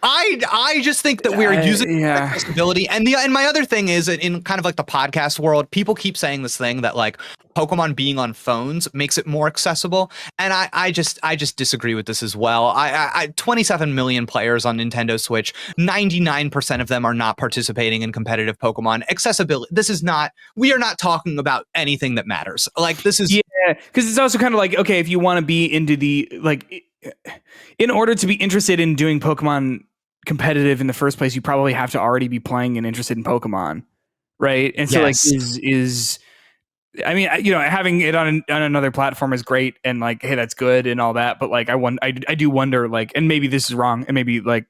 I just think that we are using accessibility. And my other thing is, in kind of like the podcast world, people keep saying this thing that like Pokemon being on phones makes it more accessible. And I just disagree with this as well. I 27 million players on Nintendo Switch, 99% of them are not participating in competitive Pokemon. Accessibility, we are not talking about anything that matters. Like, this is... Yeah, because it's also kind of like, okay, if you want to be into the, like, in order to be interested in doing Pokemon competitive in the first place, you probably have to already be playing and interested in Pokemon, right? And so like I mean, you know, having it on another platform is great, and like, hey, that's good and all that, but like I do wonder, like, and maybe this is wrong, and maybe like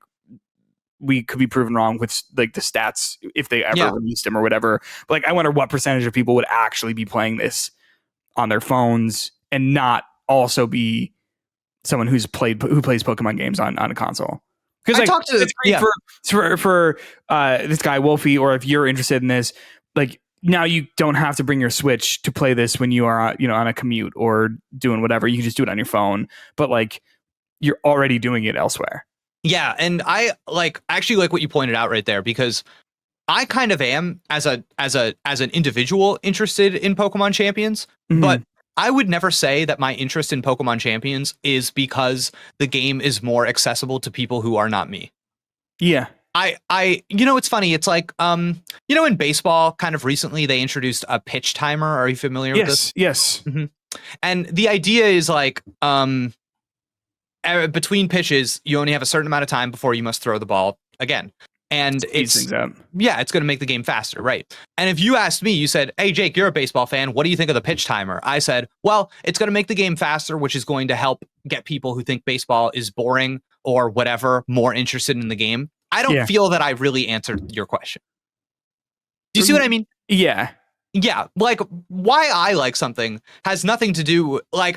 we could be proven wrong with like the stats if they ever released them or whatever, but like I wonder what percentage of people would actually be playing this on their phones and not also be someone who plays Pokemon games on a console. Because like, it's great for this guy Wolfie, or if you're interested in this, like, now you don't have to bring your Switch to play this when you are, you know, on a commute or doing whatever. You can just do it on your phone, but like, you're already doing it elsewhere. Yeah, and I actually like what you pointed out right there, because I kind of am as an individual interested in Pokemon Champions, but I would never say that my interest in Pokemon Champions is because the game is more accessible to people who are not me. Yeah. You know, it's funny. It's like, you know, in baseball, kind of recently, they introduced a pitch timer. Are you familiar with this? Yes. Mm-hmm. And the idea is like, between pitches, you only have a certain amount of time before you must throw the ball again. and Speeds things up. it's going to make the game faster, right? And if you asked me, you said, "Hey Jake, you're a baseball fan. What do you think of the pitch timer?" I said, "Well, it's going to make the game faster, which is going to help get people who think baseball is boring or whatever more interested in the game." I don't feel that I really answered your question. Do you see what I mean? Yeah. Yeah, like why I like something has nothing to do like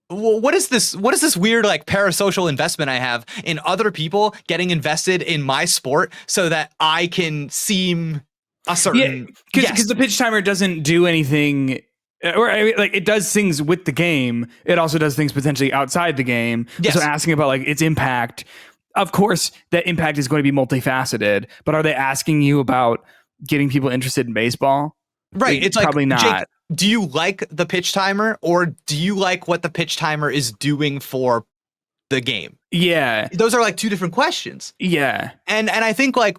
what is this weird like parasocial investment I have in other people getting invested in my sport so that I can seem a certain because the pitch timer doesn't do anything, or I mean, like it does things with the game. It also does things potentially outside the game. Yes. So asking about like its impact, of course that impact is going to be multifaceted, but are they asking you about getting people interested in baseball? Right. It's probably like, not. Jake, do you like the pitch timer or do you like what the pitch timer is doing for the game? Yeah. Those are like two different questions. Yeah. And I think like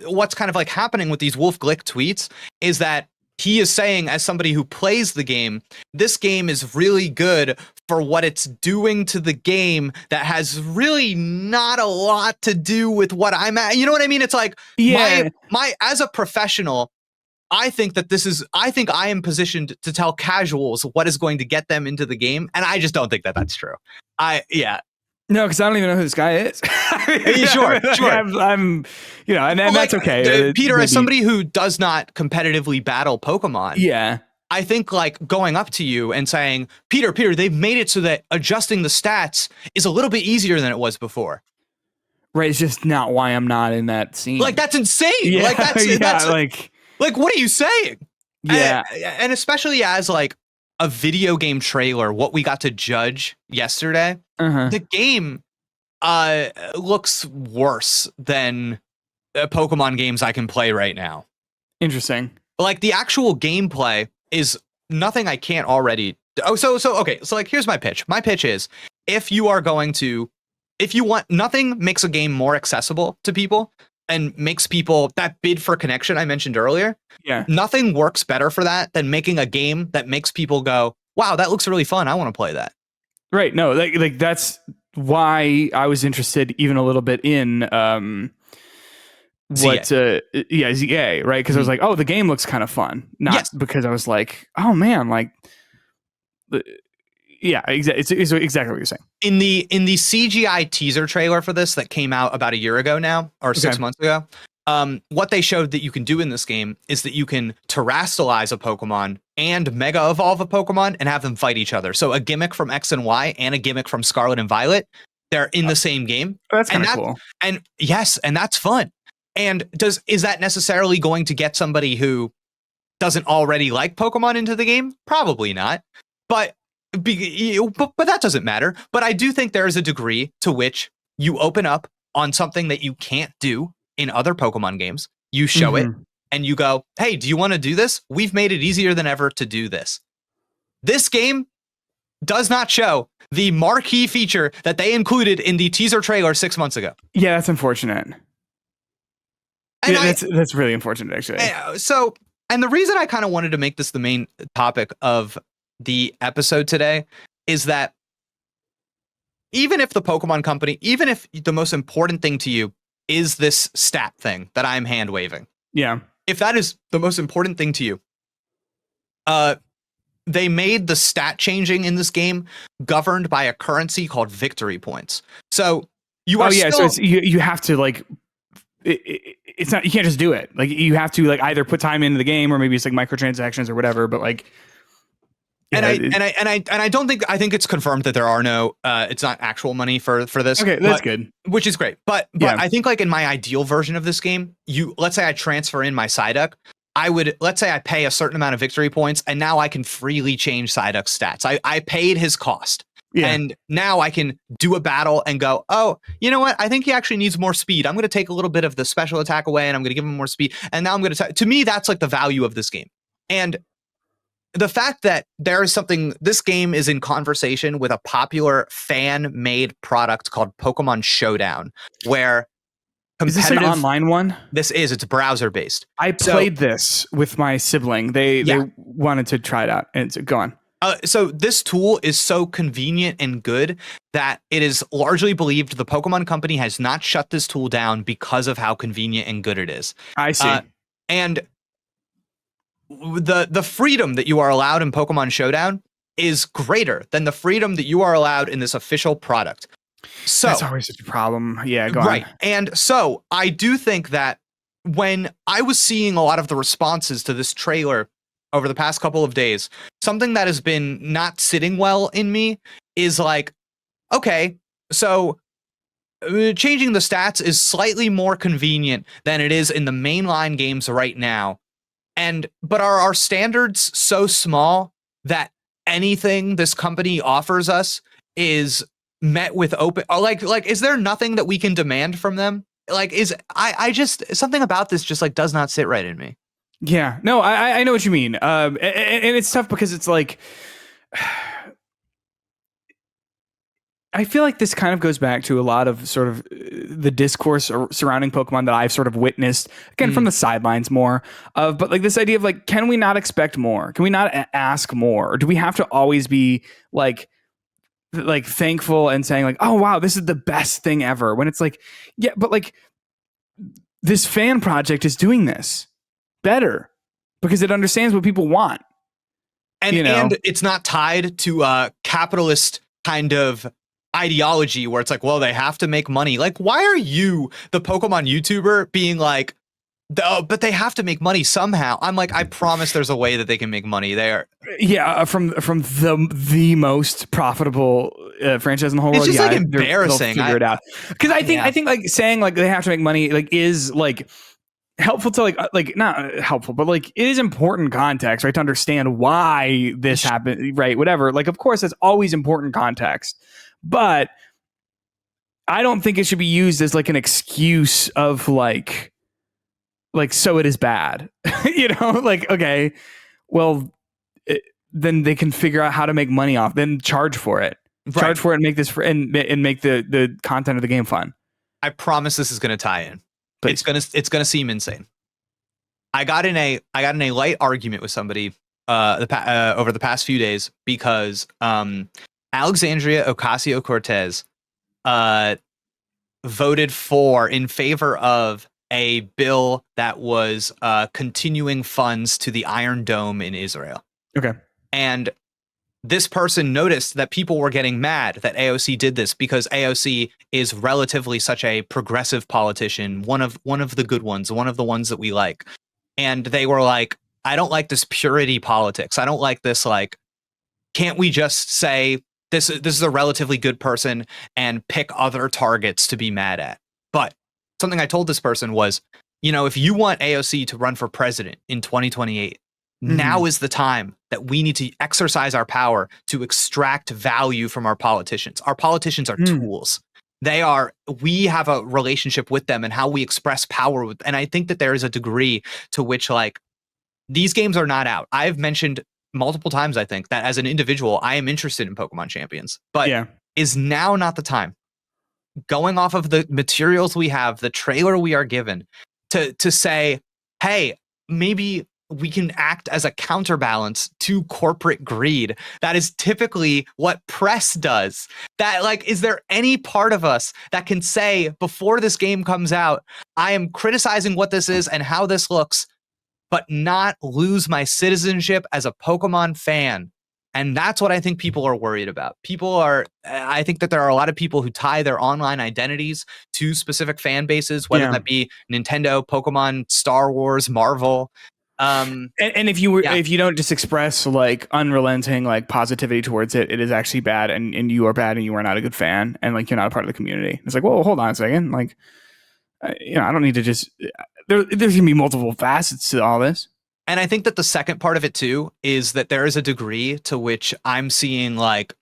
what's kind of like happening with these Wolf Glick tweets is that he is saying, as somebody who plays the game, this game is really good for what it's doing to the game that has really not a lot to do with what I'm at. You know what I mean? It's like my as a professional, I think I am positioned to tell casuals what is going to get them into the game. And I just don't think that that's true. No, because I don't even know who this guy is. Sure. I'm and that's okay. Peter, as somebody who does not competitively battle Pokemon, I think like going up to you and saying, Peter, they've made it so that adjusting the stats is a little bit easier than it was before. Right, it's just not why I'm not in that scene. Like that's insane. Yeah, like that's like what are you saying? Yeah, and especially as like a video game trailer, what we got to judge yesterday, the game looks worse than Pokemon games I can play right now. Interesting. Like the actual gameplay is nothing I can't already. So like here's my pitch. My pitch is if you want nothing makes a game more accessible to people and makes people that bid for connection I mentioned earlier. Yeah. Nothing works better for that than making a game that makes people go, wow, that looks really fun. I want to play that. Right. No, like that's why I was interested even a little bit in ZA, right? Because I was like, oh, the game looks kind of fun. Not because I was like, oh man, like it's exactly what you're saying. In the CGI teaser trailer for this that came out about a year ago now, or 6 months ago, what they showed that you can do in this game is that you can terrestrialize a Pokemon and Mega Evolve a Pokemon and have them fight each other. So a gimmick from X and Y and a gimmick from Scarlet and Violet, they're in the same game. That's kind of cool. And yes, and that's fun. And is that necessarily going to get somebody who doesn't already like Pokemon into the game? Probably not. But that doesn't matter. But I do think there is a degree to which you open up on something that you can't do in other Pokemon games. You show it and you go, hey, do you want to do this? We've made it easier than ever to do this. This game does not show the marquee feature that they included in the teaser trailer 6 months ago. Yeah, that's unfortunate. That's really unfortunate, actually. And the reason I kind of wanted to make this the main topic of the episode today is that even if the Pokemon Company, even if the most important thing to you is this stat thing that I'm hand waving. Yeah. If that is the most important thing to you, they made the stat changing in this game governed by a currency called victory points. So you are so it's, you have to like it's not, you can't just do it. Like you have to like either put time into the game or maybe it's like microtransactions or whatever, but like I don't think, I think it's confirmed that there are no it's not actual money for this. Okay, that's good. Which is great. But I think like in my ideal version of this game, let's say I transfer in my Psyduck, let's say I pay a certain amount of victory points and now I can freely change Psyduck's stats. I paid his cost. Yeah. And now I can do a battle and go, oh, you know what? I think he actually needs more speed. I'm going to take a little bit of the special attack away and I'm going to give him more speed. And now I'm going to me, that's like the value of this game. And the fact that there is something, this game is in conversation with a popular fan-made product called Pokemon Showdown, where is this an online one? This is. It's browser-based. I played this with my sibling. They wanted to try it out. And go on. So this tool is so convenient and good that it is largely believed the Pokemon Company has not shut this tool down because of how convenient and good it is. I see. And the freedom that you are allowed in Pokemon Showdown is greater than the freedom that you are allowed in this official product. So that's always such a problem. Yeah, go right. on. And so I do think that when I was seeing a lot of the responses to this trailer over the past couple of days, something that has been not sitting well in me is like, okay, so changing the stats is slightly more convenient than it is in the mainline games right now. But are our standards so small that anything this company offers us is met with open, like is there nothing that we can demand from them? Like, I just, something about this just like does not sit right in me. Yeah, no, I know what you mean. And it's tough because it's like, I feel like this kind of goes back to a lot of sort of the discourse surrounding Pokemon that I've sort of witnessed, again, from the sidelines more of, but like this idea of like, can we not expect more? Can we not ask more? Or do we have to always be like thankful and saying like, oh wow, this is the best thing ever, when it's like, yeah, but like this fan project is doing this better because it understands what people want, and it's not tied to a capitalist kind of ideology where it's like, well, they have to make money. Like, why are you, the Pokemon YouTuber, being like, but they have to make money somehow? I'm like, I promise there's a way that they can make money there. Yeah, from the most profitable franchise in the whole world. It's just yeah, like embarrassing. They'll figure it out, because I think like saying like they have to make money like is like helpful to like not helpful, but like it is important context, right, to understand why this happened, right? Whatever. Like, of course, it's always important context, but I don't think it should be used as like an excuse of like so it is bad. Like, okay, well, then they can figure out how to make money off, then charge for it. Right. Charge for it and make this and make the content of the game fun. I promise this is going to tie in. Please. It's gonna seem insane. I got in a light argument with somebody over the past few days because Alexandria Ocasio-Cortez voted in favor of a bill that was continuing funds to the Iron Dome in Israel. Okay. And this person noticed that people were getting mad that AOC did this because AOC is relatively such a progressive politician, one of the good ones, one of the ones that we like. And they were like, I don't like this purity politics. I don't like this, like, can't we just say this is a relatively good person and pick other targets to be mad at? But something I told this person was, if you want AOC to run for president in 2028, now is the time that we need to exercise our power to extract value from our politicians. Our politicians are tools. We have a relationship with them and how we express power with, and I think that there is a degree to which like these games are not out. I've mentioned multiple times, I think, that as an individual, I am interested in Pokemon Champions, but is now not the time, going off of the materials we have, the trailer we are given, to say, hey, maybe we can act as a counterbalance to corporate greed. That is typically what press does. That, like, is there any part of us that can say before this game comes out, I am criticizing what this is and how this looks, but not lose my citizenship as a Pokemon fan? And that's what I think people are worried about. I think that there are a lot of people who tie their online identities to specific fan bases, whether that be Nintendo, Pokemon, Star Wars, Marvel. And if you don't just express like unrelenting like positivity towards it, it is actually bad, and you are bad, and you are not a good fan, and like you're not a part of the community. It's like, whoa, hold on a second, like I don't need to just there's gonna be multiple facets to all this. And I think that the second part of it too is that there is a degree to which I'm seeing like,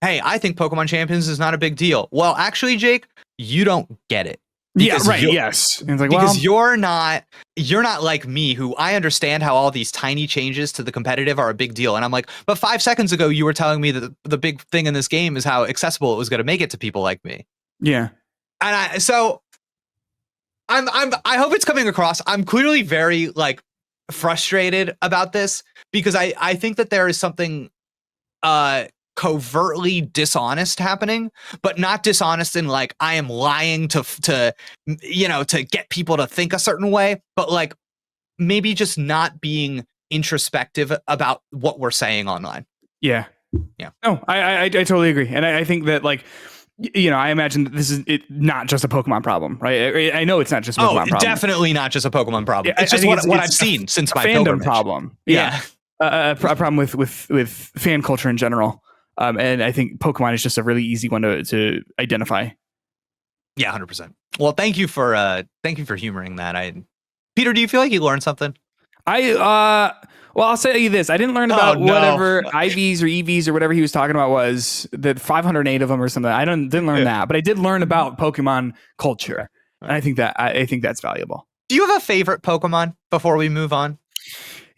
hey, I think Pokemon Champions is not a big deal. Well, actually, Jake, you don't get it. Yes. And it's like, because you're not like me, who I understand how all these tiny changes to the competitive are a big deal. And I'm like, but 5 seconds ago, you were telling me that the big thing in this game is how accessible it was going to make it to people like me. Yeah. And I hope it's coming across. I'm clearly very like frustrated about this because I think that there is something covertly dishonest happening, but not dishonest in like I am lying to get people to think a certain way, but like maybe just not being introspective about what we're saying online. Yeah. Yeah. No, I totally agree. And I think that like, I imagine that this is not just a Pokemon problem, right? I know it's not just a Pokemon problem. Definitely not just a Pokemon problem. Yeah, it's just what I've seen since my fandom pilgrimage. problem. Yeah. A problem with fan culture in general. And I think Pokemon is just a really easy one to identify. Yeah, 100%. Well, thank you for humoring that. Peter, do you feel like you learned something? Well, I'll say you this. I didn't learn about whatever IVs or EVs or whatever he was talking about was that 508 of them or something. I didn't learn that, but I did learn about Pokemon culture. And I think that's valuable. Do you have a favorite Pokemon before we move on?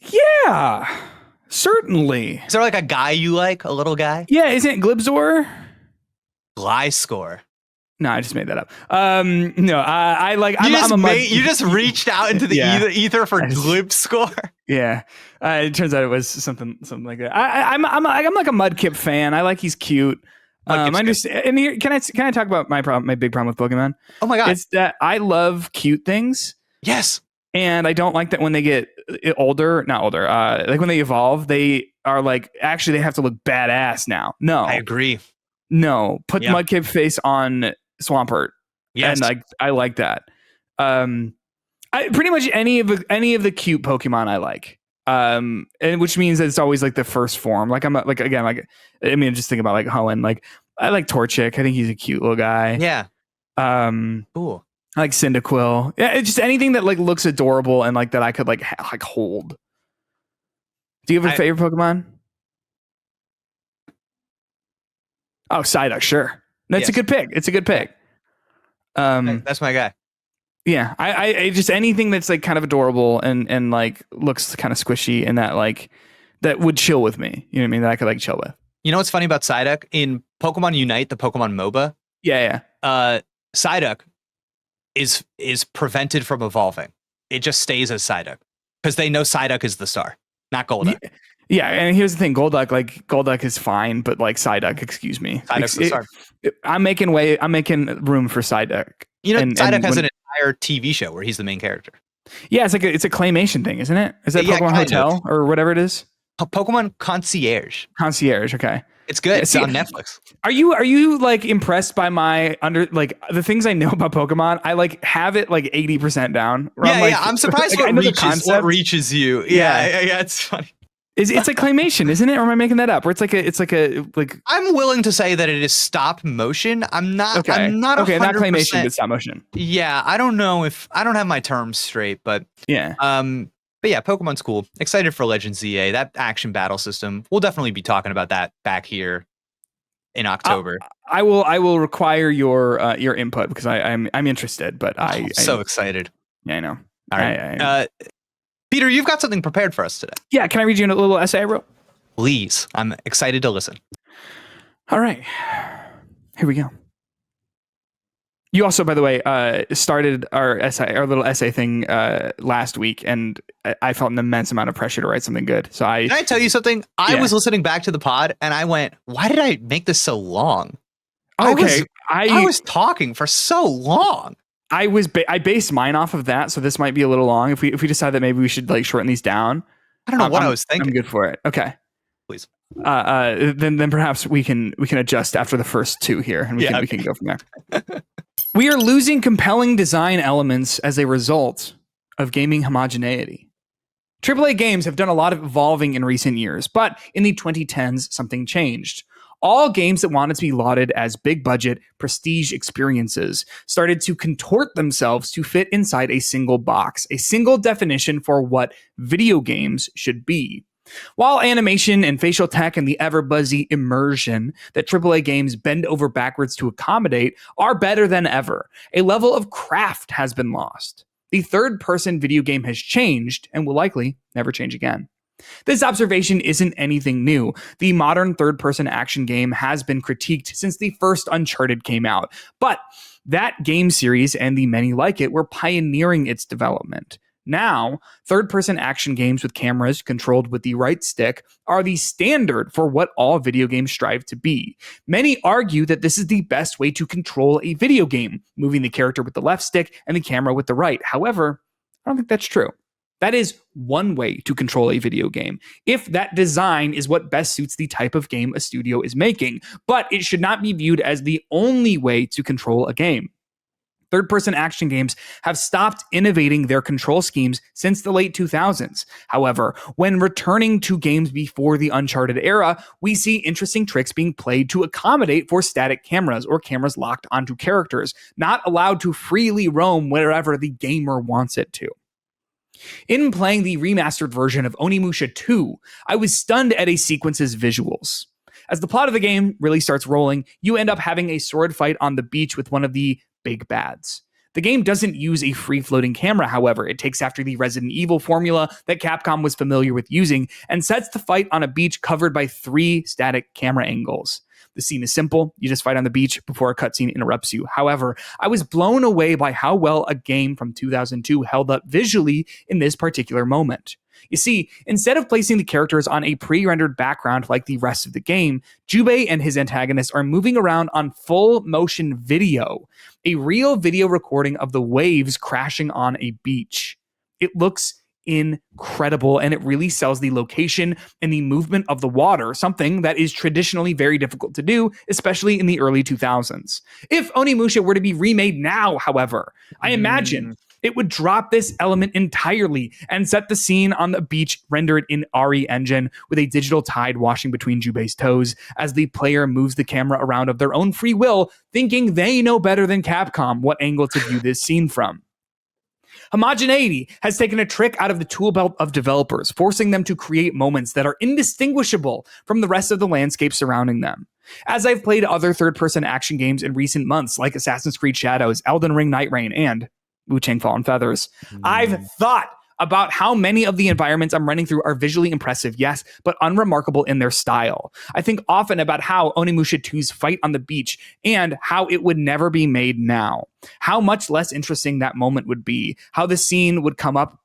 Yeah, certainly. Is there like a guy you like, a little guy? Yeah, isn't it Glibzor? Gliscor. No, I just made that up. No, I like. You just reached out into the ether for Glibscore. Yeah, it turns out it was something like that. I'm like a Mudkip fan. I like he's cute. I understand. And here, can I talk about my big problem with Pokemon? Oh my god, it's that I love cute things. Yes, and I don't like that when they get not older. Like when they evolve, they are like actually they have to look badass now. No, I agree. No, put Mudkip face on Swampert. Yes, and I like that. I pretty much any of the cute Pokemon I like. And which means that it's always like the first form. Like I'm just thinking about like Hoenn. Like I like Torchic. I think he's a cute little guy. Yeah. Cool. I like Cyndaquil. Yeah, it's just anything that like looks adorable and like that I could like hold. Do you have a favorite Pokemon? Oh, Psyduck, sure. That's a good pick. It's a good pick. That's my guy. Yeah, I just anything that's like kind of adorable and like looks kind of squishy and that like that would chill with me. You know what I mean? That I could like chill with. You know what's funny about Psyduck? In Pokemon Unite, the Pokemon MOBA. Yeah. Psyduck is prevented from evolving. It just stays as Psyduck because they know Psyduck is the star, not Golduck. Yeah, and here's the thing: Golduck is fine, but like Psyduck, excuse me, Psyduck's the star. I'm making room for Psyduck. You know, Psyduck has an entire TV show where he's the main character. Yeah, it's a claymation thing, isn't it? Is that Pokemon Hotel or whatever it is? Pokemon Concierge. Concierge, okay. It's good. It's on Netflix. Are you like impressed by my the things I know about Pokemon? I like have it like 80% down. I'm surprised what reaches you. Yeah, it's funny. It's a claymation, isn't it? Or am I making that up? Or it's like I'm willing to say that it is stop motion. I'm not. Okay. I'm not. Okay, not claymation, but stop motion. Yeah, I don't know if I don't have my terms straight, but yeah. But yeah, Pokemon's cool. Excited for Legends ZA. That action battle system. We'll definitely be talking about that back here in October. I will require your input because I'm interested, but I'm so excited. Yeah, I know. All right. Peter, you've got something prepared for us today. Yeah, can I read you a little essay I wrote? Please. I'm excited to listen. All right. Here we go. You also, by the way, started our little essay thing last week, and I felt an immense amount of pressure to write something good. So Can I tell you something? I was listening back to the pod, and I went, "Why did I make this so long?" Okay, I was talking for so long. I based mine off of that, so this might be a little long. If we decide that maybe we should like shorten these down, I don't know what I was thinking. I'm good for it. Okay, please. Then perhaps we can adjust after the first two here, and we can go from there. We are losing compelling design elements as a result of gaming homogeneity. AAA games have done a lot of evolving in recent years, but in the 2010s, something changed. All games that wanted to be lauded as big budget, prestige experiences started to contort themselves to fit inside a single box, a single definition for what video games should be. While animation and facial tech and the ever-buzzy immersion that AAA games bend over backwards to accommodate are better than ever, a level of craft has been lost. The third-person video game has changed and will likely never change again. This observation isn't anything new. The modern third-person action game has been critiqued since the first Uncharted came out, but that game series and the many like it were pioneering its development. Now, third-person action games with cameras controlled with the right stick are the standard for what all video games strive to be. Many argue that this is the best way to control a video game, moving the character with the left stick and the camera with the right. However, I don't think that's true. That is one way to control a video game, if that design is what best suits the type of game a studio is making, but it should not be viewed as the only way to control a game. Third-person action games have stopped innovating their control schemes since the late 2000s. However, when returning to games before the Uncharted era, we see interesting tricks being played to accommodate for static cameras or cameras locked onto characters, not allowed to freely roam wherever the gamer wants it to. In playing the remastered version of Onimusha 2, I was stunned at a sequence's visuals. As the plot of the game really starts rolling, you end up having a sword fight on the beach with one of the big bads. The game doesn't use a free-floating camera, however. It takes after the Resident Evil formula that Capcom was familiar with using and sets the fight on a beach covered by 3 static camera angles. The scene is simple. You just fight on the beach before a cutscene interrupts you. However, I was blown away by how well a game from 2002 held up visually in this particular moment. You see, instead of placing the characters on a pre-rendered background like the rest of the game, Jubei and his antagonist are moving around on full motion video, a real video recording of the waves crashing on a beach. It looks incredible, and it really sells the location and the movement of the water, something that is traditionally very difficult to do, especially in the early 2000s. If Onimusha were to be remade now, however, I imagine it would drop this element entirely and set the scene on the beach rendered in RE Engine with a digital tide washing between Jubei's toes as the player moves the camera around of their own free will, thinking they know better than Capcom what angle to view this scene from. Homogeneity has taken a trick out of the tool belt of developers, forcing them to create moments that are indistinguishable from the rest of the landscape surrounding them. As I've played other third-person action games in recent months, like Assassin's Creed Shadows, Elden Ring Night Rain, and Wu-Chang Fallen Feathers, I've thought about how many of the environments I'm running through are visually impressive, yes, but unremarkable in their style. I think often about how Onimusha 2's fight on the beach and how it would never be made now. How much less interesting that moment would be. How the scene would come up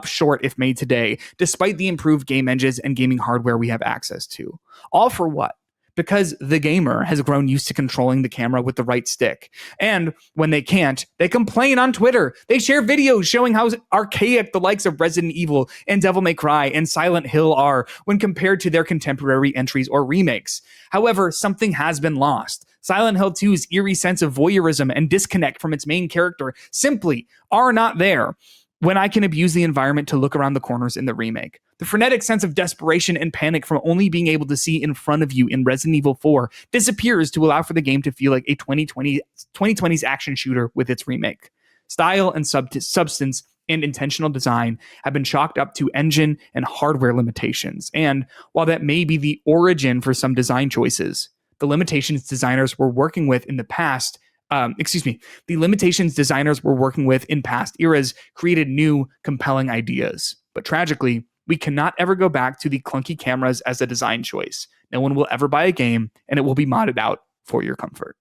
short if made today, despite the improved game engines and gaming hardware we have access to. All for what? Because the gamer has grown used to controlling the camera with the right stick. And when they can't, they complain on Twitter. They share videos showing how archaic the likes of Resident Evil and Devil May Cry and Silent Hill are when compared to their contemporary entries or remakes. However, something has been lost. Silent Hill 2's eerie sense of voyeurism and disconnect from its main character simply are not there when I can abuse the environment to look around the corners in the remake. The frenetic sense of desperation and panic from only being able to see in front of you in Resident Evil 4 disappears to allow for the game to feel like a 2020's action shooter with its remake. Style and substance and intentional design have been chalked up to engine and hardware limitations. And while that may be the origin for some design choices, the limitations designers were working with in the past the limitations designers were working with in past eras created new, compelling ideas. But tragically, we cannot ever go back to the clunky cameras as a design choice. No one will ever buy a game, and it will be modded out for your comfort.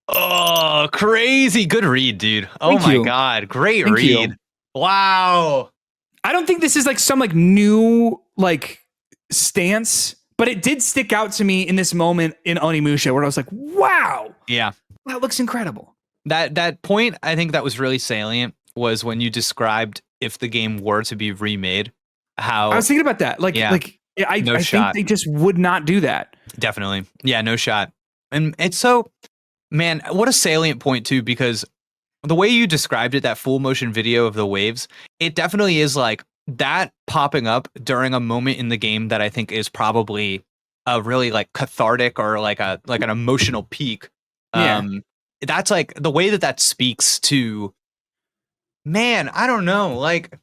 Oh, crazy. Good read, dude. Oh Thank you. my God. Great Thank read. you. Wow. I don't think this is like some like new like stance, but it did stick out to me in this moment in Onimusha where I was like, wow. Yeah. That looks incredible. That point, I think that was really salient, was when you described if the game were to be remade, how I was thinking about that. I think they just would not do that. Definitely. Yeah, no shot. And it's so, man, what a salient point too, because the way you described it, that full motion video of the waves, it definitely is like that popping up during a moment in the game that I think is probably a really like cathartic or like an emotional peak. Yeah. That's like the way that speaks to, man, I don't know, like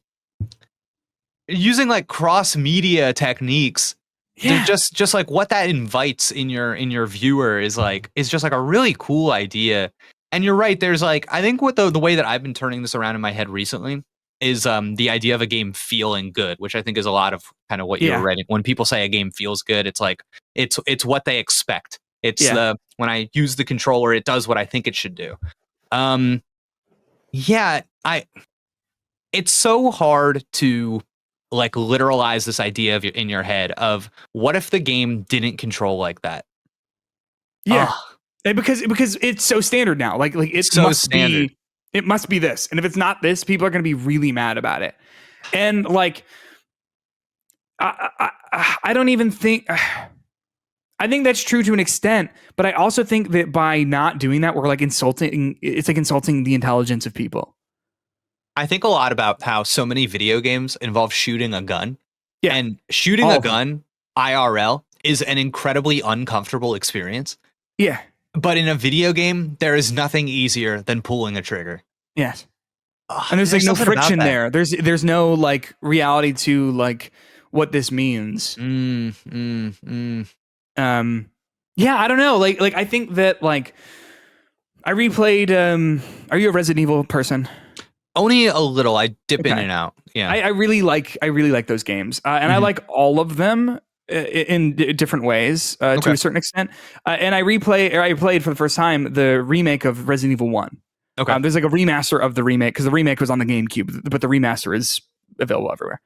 using like cross media techniques. Yeah. Just like what that invites in your viewer is just like a really cool idea. And you're right, there's like, I think what the way that I've been turning this around in my head recently is the idea of a game feeling good, which I think is a lot of kind of what you're writing. When people say a game feels good, it's like it's what they expect. It's when I use the controller, it does what I think it should do. it's so hard to like literalize this idea of in your head of what if the game didn't control like that. Yeah. Ugh, And because it's so standard now. Like it so must standard. be it must be this. And if it's not this, people are going to be really mad about it. And like I don't even think I think that's true to an extent, but I also think that by not doing that, we're like insulting. It's like insulting the intelligence of people. I think a lot about how so many video games involve shooting a gun. Yeah. And shooting All a of them. gun IRL is an incredibly uncomfortable experience. Yeah. But in a video game, there is nothing easier than pulling a trigger. Yes. Ugh, And there's like no something about friction that. there. There's no like reality to like what this means. Yeah, I don't know. Like I think that like I replayed. Are you a Resident Evil person? Only a little. I dip in Okay. and out. Yeah. I really like those games, and I Mhm. like all of them in different ways to Okay. a certain extent. And I played for the first time the remake of Resident Evil 1. Okay. There's like a remaster of the remake because the remake was on the GameCube, but the remaster is available everywhere.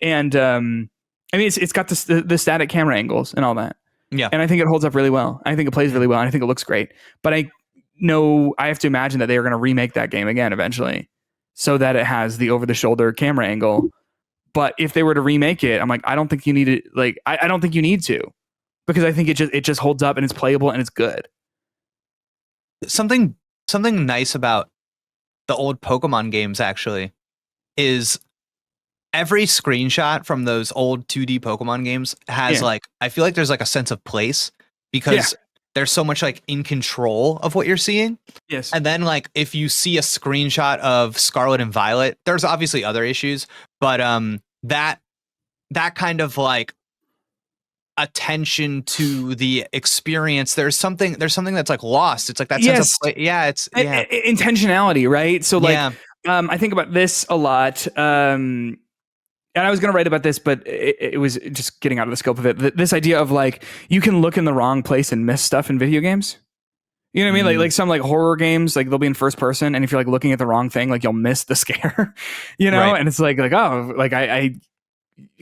And I mean, it's got the static camera angles and all that. Yeah. And I think it holds up really well. I think it plays really well. And I think it looks great. But I know I have to imagine that they are going to remake that game again eventually, so that it has the over-the-shoulder camera angle. But if they were to remake it, I'm like, I don't think you need it. Like, I don't think you need to, because I think it just holds up and it's playable and it's good. Something nice about the old Pokemon games actually is every screenshot from those old 2D Pokemon games has Yeah. like, I feel like there's like a sense of place because there's so much like in control of what you're seeing. Yes. And then like if you see a screenshot of Scarlet and Violet, there's obviously other issues, but that kind of like attention to the experience, there's something that's like lost. It's like that sense Yes. of play. Yeah, it's yeah. Intentionality, right? So like, Yeah. I think about this a lot. And I was going to write about this, but it was just getting out of the scope of it. This idea of like, you can look in the wrong place and miss stuff in video games. You know what I mean? Like some like horror games, like they'll be in first person, and if you're like looking at the wrong thing, like you'll miss the scare, you know? Right. And it's like, oh, like I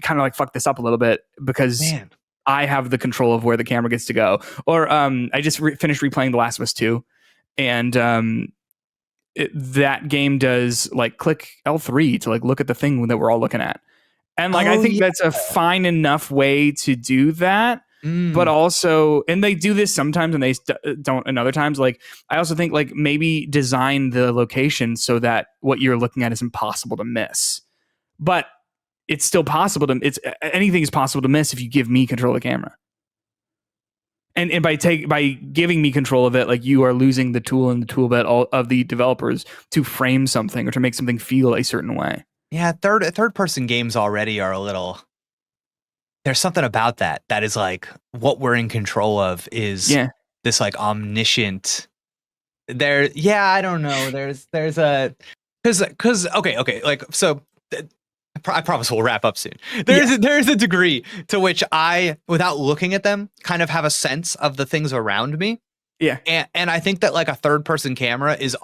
kind of like fucked this up a little bit because Man. I have the control of where the camera gets to go. Or I just finished replaying The Last of Us 2, and that game does like click L3 to like look at the thing that we're all looking at. And like, I think that's a fine enough way to do that. But also, and they do this sometimes and they don't and other times. Like, I also think like maybe design the location so that what you're looking at is impossible to miss. But it's still possible to, anything is possible to miss if you give me control of the camera. And by giving me control of it, like you are losing the tool and the tool belt of the developers to frame something or to make something feel a certain way. Yeah, third person games already are a little. There's something about that is like what we're in control of is this like omniscient. I don't know. There's a because okay, like so. I promise we'll wrap up soon. There's a degree to which I, without looking at them, kind of have a sense of the things around me. Yeah, and I think that like a third person camera is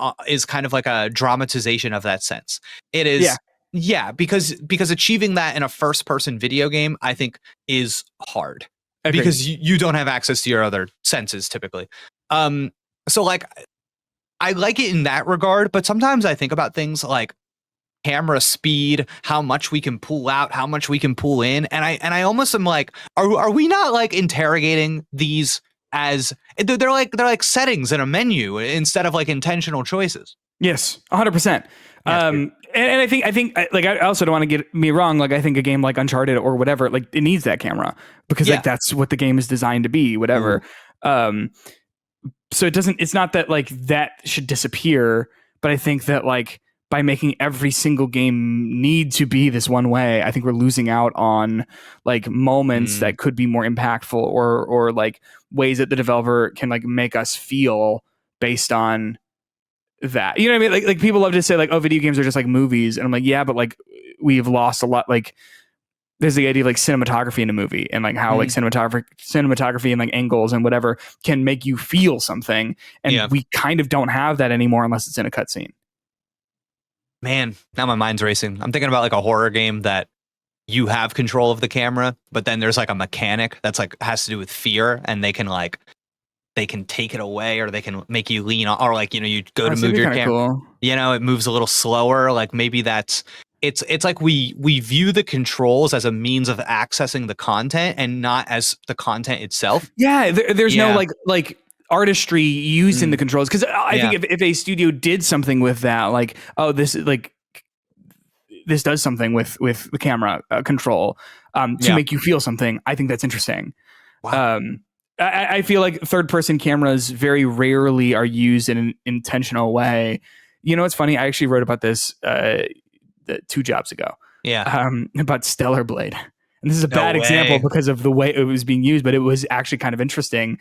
kind of like a dramatization of that sense. It is. Yeah, because achieving that in a first person video game, I think, is hard. Agreed. Because you don't have access to your other senses typically. So like I like it in that regard, but sometimes I think about things like camera speed, how much we can pull out, how much we can pull in, and I almost am like, are we not like interrogating these as they're like settings in a menu instead of like intentional choices? Yes, 100%. And I think like I also don't want to get me wrong. Like I think a game like Uncharted or whatever, like it needs that camera because like that's what the game is designed to be. Whatever. So it's not that like that should disappear, but I think that like by making every single game need to be this one way, I think we're losing out on like moments that could be more impactful or like ways that the developer can like make us feel based on that. You know what I mean? Like people love to say like, oh, video games are just like movies. And I'm like, yeah, but like we've lost a lot. Like there's the idea of like cinematography in a movie and like how like cinematography and like angles and whatever can make you feel something. And we kind of don't have that anymore unless it's in a cutscene. Man, now my mind's racing. I'm thinking about like a horror game that you have control of the camera, but then there's like a mechanic that's like has to do with fear, and they can take it away, or they can make you lean on, or like, you know, you go to move your camera. Cool. You know, it moves a little slower. Like maybe it's like we view the controls as a means of accessing the content and not as the content itself. Yeah, there's no like artistry used in the controls, because I think if a studio did something with that, like, oh, this does something with the camera control to make you feel something, I think that's interesting. Wow. I feel like third person cameras very rarely are used in an intentional way. You know, it's funny. I actually wrote about this 2 jobs ago. Yeah. About Stellar Blade. And this is a bad example because of the way it was being used, but it was actually kind of interesting.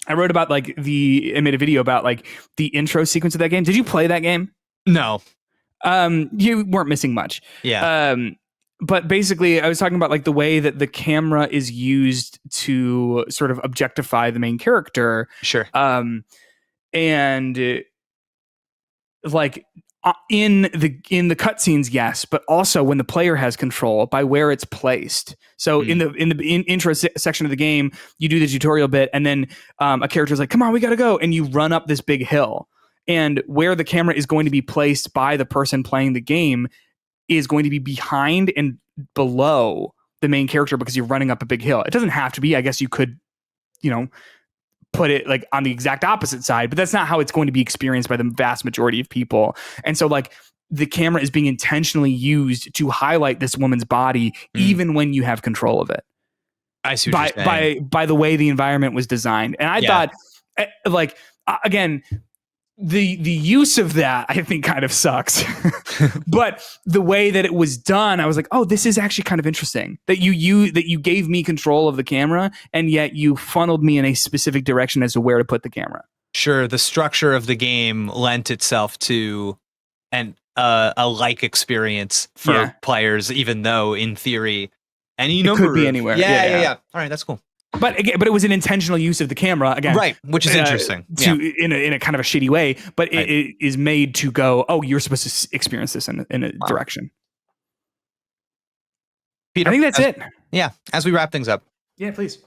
I wrote about I made a video about like the intro sequence of that game. Did you play that game? No. You weren't missing much. Yeah. But basically I was talking about like the way that the camera is used to sort of objectify the main character. Sure. And like in the cutscenes, yes, but also when the player has control by where it's placed. So in the intro section of the game, you do the tutorial bit, and then a character's like, "Come on, we gotta go," and you run up this big hill. And where the camera is going to be placed by the person playing the game is going to be behind and below the main character, because you're running up a big hill. It doesn't have to be. I guess you could, you know, put it like on the exact opposite side, but that's not how it's going to be experienced by the vast majority of people. And so like the camera is being intentionally used to highlight this woman's body, even when you have control of it. I see what you're saying. By the way the environment was designed. And I thought, like, again, the use of that I think kind of sucks, but the way that it was done, I was like, oh, this is actually kind of interesting that you gave me control of the camera, and yet you funneled me in a specific direction as to where to put the camera. Sure, the structure of the game lent itself to a like experience for players, even though in theory any number could be anywhere. Yeah. All right, that's cool. But again, it was an intentional use of the camera again, right? Which is interesting. In a kind of a shitty way, but it is made to go, oh, you're supposed to experience this in a direction. Peter, I think that's it. Yeah. As we wrap things up, yeah, please.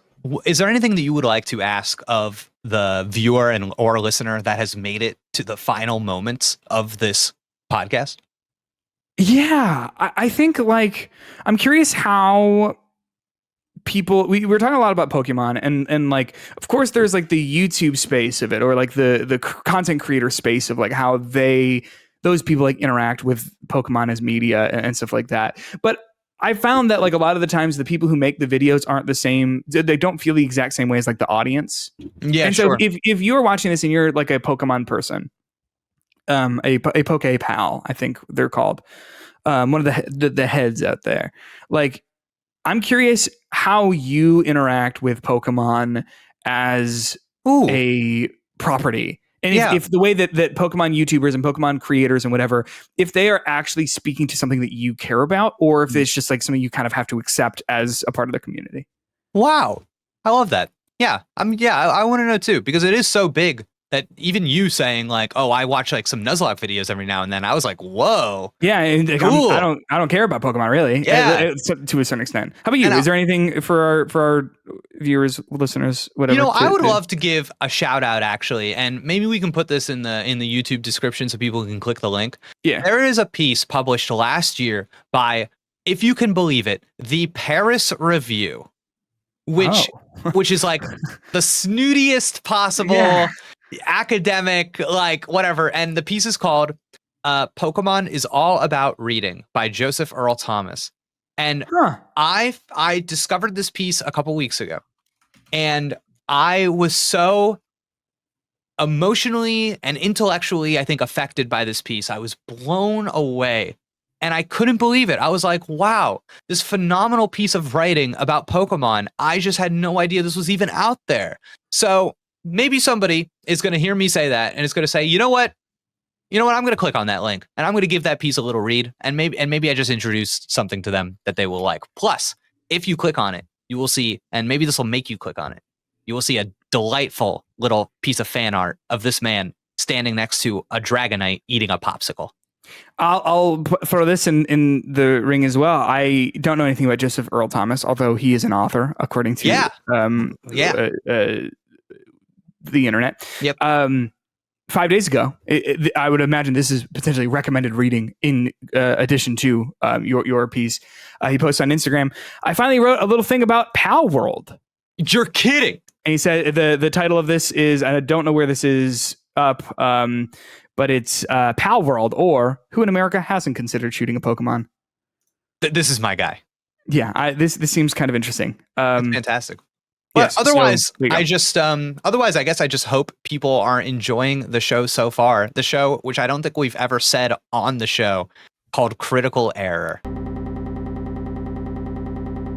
Is there anything that you would like to ask of the viewer or listener that has made it to the final moments of this podcast? Yeah, I think like I'm curious how people we were talking a lot about Pokemon, and like, of course there's like the YouTube space of it, or like the content creator space of like how those people like interact with Pokemon as media and stuff like that. But I found that like a lot of the times the people who make the videos aren't the same. They don't feel the exact same way as like the audience. Yeah. And so if you're watching this and you're like a Pokemon person, a Poke Pal, I think they're called, one of the heads out there, like, I'm curious how you interact with Pokemon as a property. And if the way that Pokemon YouTubers and Pokemon creators and whatever, if they are actually speaking to something that you care about, or if it's just like something you kind of have to accept as a part of the community. Wow. I love that. Yeah. I want to know too, because it is so big that even you saying like, oh, I watch like some Nuzlocke videos every now and then, I was like, whoa. Yeah, and cool. I don't care about Pokemon really. Yeah, to a certain extent. How about you? Is there anything for our viewers, listeners, whatever? You know, I would love to give a shout out actually, and maybe we can put this in the YouTube description so people can click the link. Yeah, there is a piece published last year by, if you can believe it, the Paris Review, which is like the snootiest possible. Academic, like whatever, and the piece is called Pokemon is All About Reading by Joseph Earl Thomas. And I discovered this piece a couple weeks ago, and I was so emotionally and intellectually, I think, affected by this piece. I was blown away, and I couldn't believe it. I was like, wow, this phenomenal piece of writing about Pokemon, I just had no idea this was even out there. Maybe somebody is going to hear me say that and it's going to say, you know what? I'm going to click on that link and I'm going to give that piece a little read, and maybe I just introduced something to them that they will like. Plus, if you click on it, you will see, and maybe this will make you click on it, you will see a delightful little piece of fan art of this man standing next to a Dragonite eating a popsicle. I'll throw this in the ring as well. I don't know anything about Joseph Earl Thomas, although he is an author, according to the internet. Yep. 5 days ago, I would imagine this is potentially recommended reading in addition to your piece. He posted on Instagram. I finally wrote a little thing about Pal World. You're kidding. And he said the title of this is, I don't know where this is up, but it's Pal World, or Who in America Hasn't Considered Shooting a Pokemon. This is my guy. Yeah, this seems kind of interesting. That's fantastic. But yes, otherwise, so I just otherwise, I guess I just hope people are enjoying the show so far. The show, which I don't think we've ever said on the show, called Critical Error.